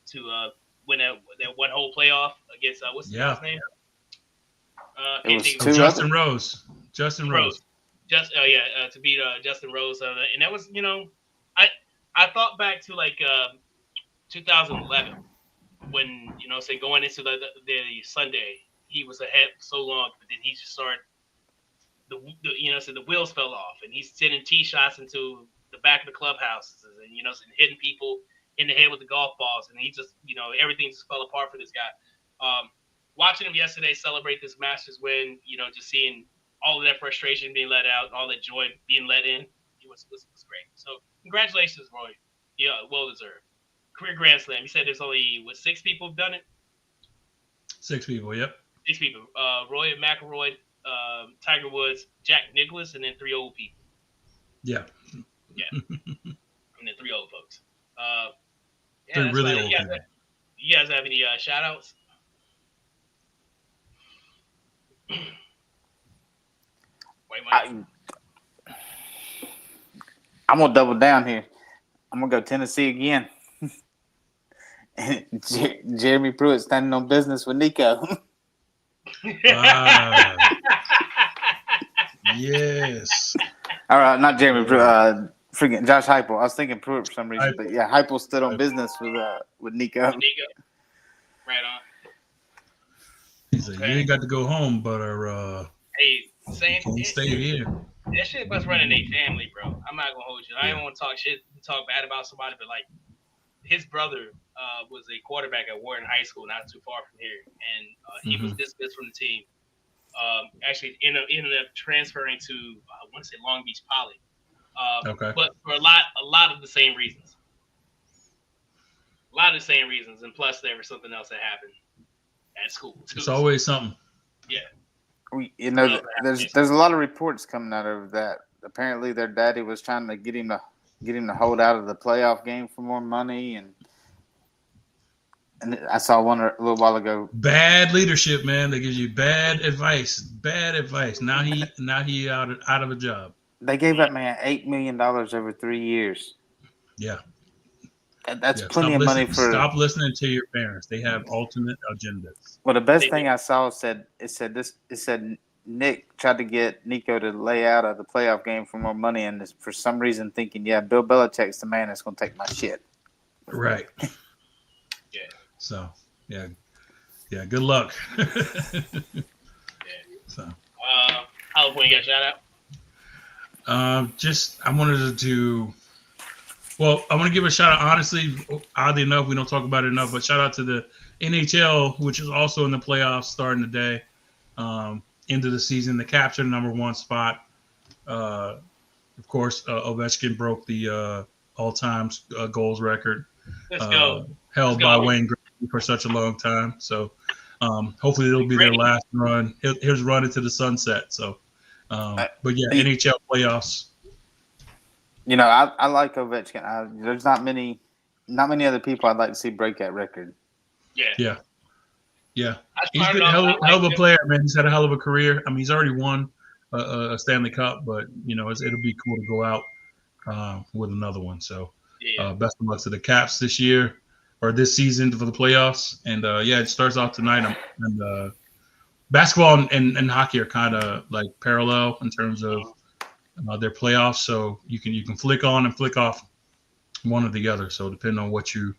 Speaker 2: to win that one hole playoff against what's the guy's name?
Speaker 3: Justin Rose. Justin Rose.
Speaker 2: To beat Justin Rose, and that was, you know, I thought back to like 2011 when, you know, say going into the Sunday, he was ahead so long, but then he just started the wheels fell off, and he's sending tee shots into the back of the clubhouses, and, you know, hitting people in the head with the golf balls, and he just, you know, everything just fell apart for this guy. Watching him yesterday celebrate this Masters win, you know, just seeing all of that frustration being let out, all that joy being let in, it was great. So congratulations, Roy. Yeah, well deserved. Career Grand Slam. You said there's only 6 people have done it.
Speaker 3: 6 people. Yep.
Speaker 2: 6 people. Roy McIlroy, Tiger Woods, Jack Nicklaus, and then 3 old people.
Speaker 3: Yeah.
Speaker 2: Yeah. And then 3 old folks.
Speaker 3: They're really old people.
Speaker 2: You guys have any shout outs?
Speaker 1: I'm gonna double down here. I'm gonna go Tennessee again. Jeremy Pruitt standing on business with Nico.
Speaker 3: Yes.
Speaker 1: All right, not Jeremy Pruitt. Freaking Josh Heupel. I was thinking Pruitt for some reason, but yeah, Heupel stood on business with Nico.
Speaker 2: Right on.
Speaker 3: He said, "You ain't got to go home, but
Speaker 2: hey, saying
Speaker 3: can't stay here."
Speaker 2: That shit was running a family, bro. I'm not gonna hold you. I don't want to talk bad about somebody, but like his brother was a quarterback at Warren High School, not too far from here, and he was dismissed from the team. Actually, ended up transferring to I want to say Long Beach Poly.
Speaker 3: Okay.
Speaker 2: But for a lot of the same reasons. A lot of the same reasons, and plus there was something else that happened at school too.
Speaker 3: It's always something.
Speaker 2: Yeah.
Speaker 1: You know, there's a lot of reports coming out of that. Apparently, their daddy was trying to get him to hold out of the playoff game for more money, and I saw one a little while ago.
Speaker 3: Bad leadership, man. They give you bad advice. Bad advice. Now he out of a job.
Speaker 1: They gave that man $8 million over 3 years.
Speaker 3: Yeah.
Speaker 1: That's plenty of money for.
Speaker 3: Stop listening to your parents. They have alternate agendas.
Speaker 1: Well, the best thing I saw said Nick tried to get Nico to lay out of the playoff game for more money, and for some reason thinking, yeah, Bill Belichick's the man that's going to take my shit.
Speaker 3: Right.
Speaker 2: Yeah.
Speaker 3: So yeah. Good luck. So.
Speaker 2: How point you got shout out?
Speaker 3: I wanted to. Well, I want to give a shout out. Honestly, oddly enough, we don't talk about it enough, but shout out to the NHL, which is also in the playoffs starting today, into the season. They captured the number 1 spot. Of course, Ovechkin broke the all-time goals record.
Speaker 2: Let's go.
Speaker 3: Held by Wayne Gretzky for such a long time. So hopefully it'll be their last run. Here's run into the sunset. So, but yeah, NHL playoffs.
Speaker 1: You know, I like Ovechkin. There's not many other people I'd like to see break that record.
Speaker 2: Yeah.
Speaker 3: He's been a hell of a player, man. He's had a hell of a career. I mean, he's already won a Stanley Cup, but you know, it'll be cool to go out with another one. So, best of luck to the Caps this year or this season for the playoffs. And it starts off tonight. And basketball and hockey are kind of like parallel in terms of their playoffs, so you can flick on and flick off one or the other. So depending on what you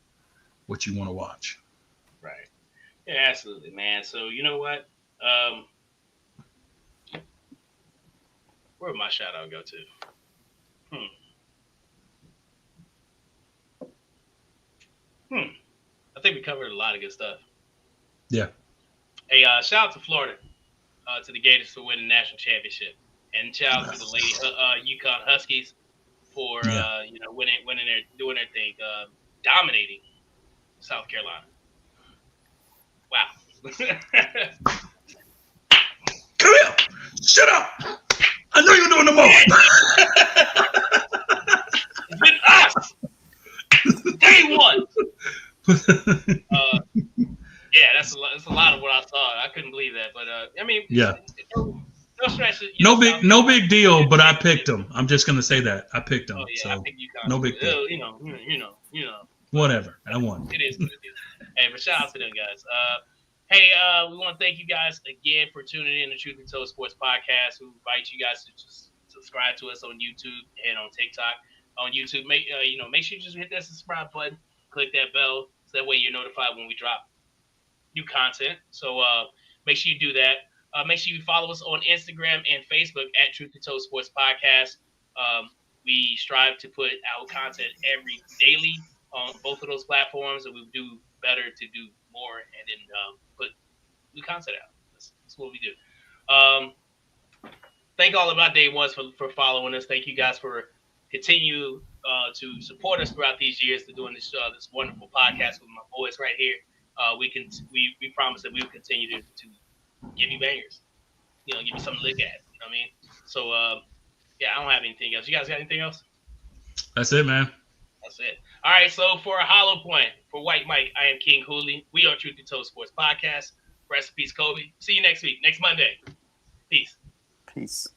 Speaker 3: want to watch.
Speaker 2: Right. Yeah, absolutely, man. So you know what? Where would my shout out go to? I think we covered a lot of good stuff.
Speaker 3: Yeah.
Speaker 2: Hey, shout out to Florida, to the Gators for winning the national championship, and shout out to the lady UConn Huskies for doing their thing, dominating South Carolina. Wow.
Speaker 3: Come here. Shut up. I know you're doing the most.
Speaker 2: It's been us. Day one. Yeah, that's a lot of what I saw. I couldn't believe that, but I mean, no stress.
Speaker 3: No big deal. But I picked them. I'm just gonna say that I picked them.
Speaker 2: Oh yeah,
Speaker 3: so
Speaker 2: I picked UConn.
Speaker 3: no big deal.
Speaker 2: You know.
Speaker 3: Whatever. I won.
Speaker 2: It is what it is. Hey, but shout out to them guys. Hey, we want to thank you guys again for tuning in to Truth Be Told Sports Podcast. We invite you guys to just subscribe to us on YouTube and on TikTok. On YouTube, make sure you just hit that subscribe button, click that bell, so that way you're notified when we drop new content. So make sure you do that. Make sure you follow us on Instagram and Facebook at Truth Be Told Sports Podcast. We strive to put out content every daily on both of those platforms, and we do better to do more and then put new content out. That's what we do. Thank all of our day ones for following us. Thank you guys for continue to support us throughout these years to doing this wonderful podcast with my boys right here. We promise that we will continue to give you bangers, give you something to look at. You know what I mean? So yeah, I don't have anything else. You guys got anything else?
Speaker 3: That's it, man.
Speaker 2: That's it. All right. So for a hollow point, for White Mike, I am King Cooley. We are Truth Be Told Sports Podcast. Rest in peace, Kobe. See you next week, next Monday. Peace.
Speaker 1: Peace.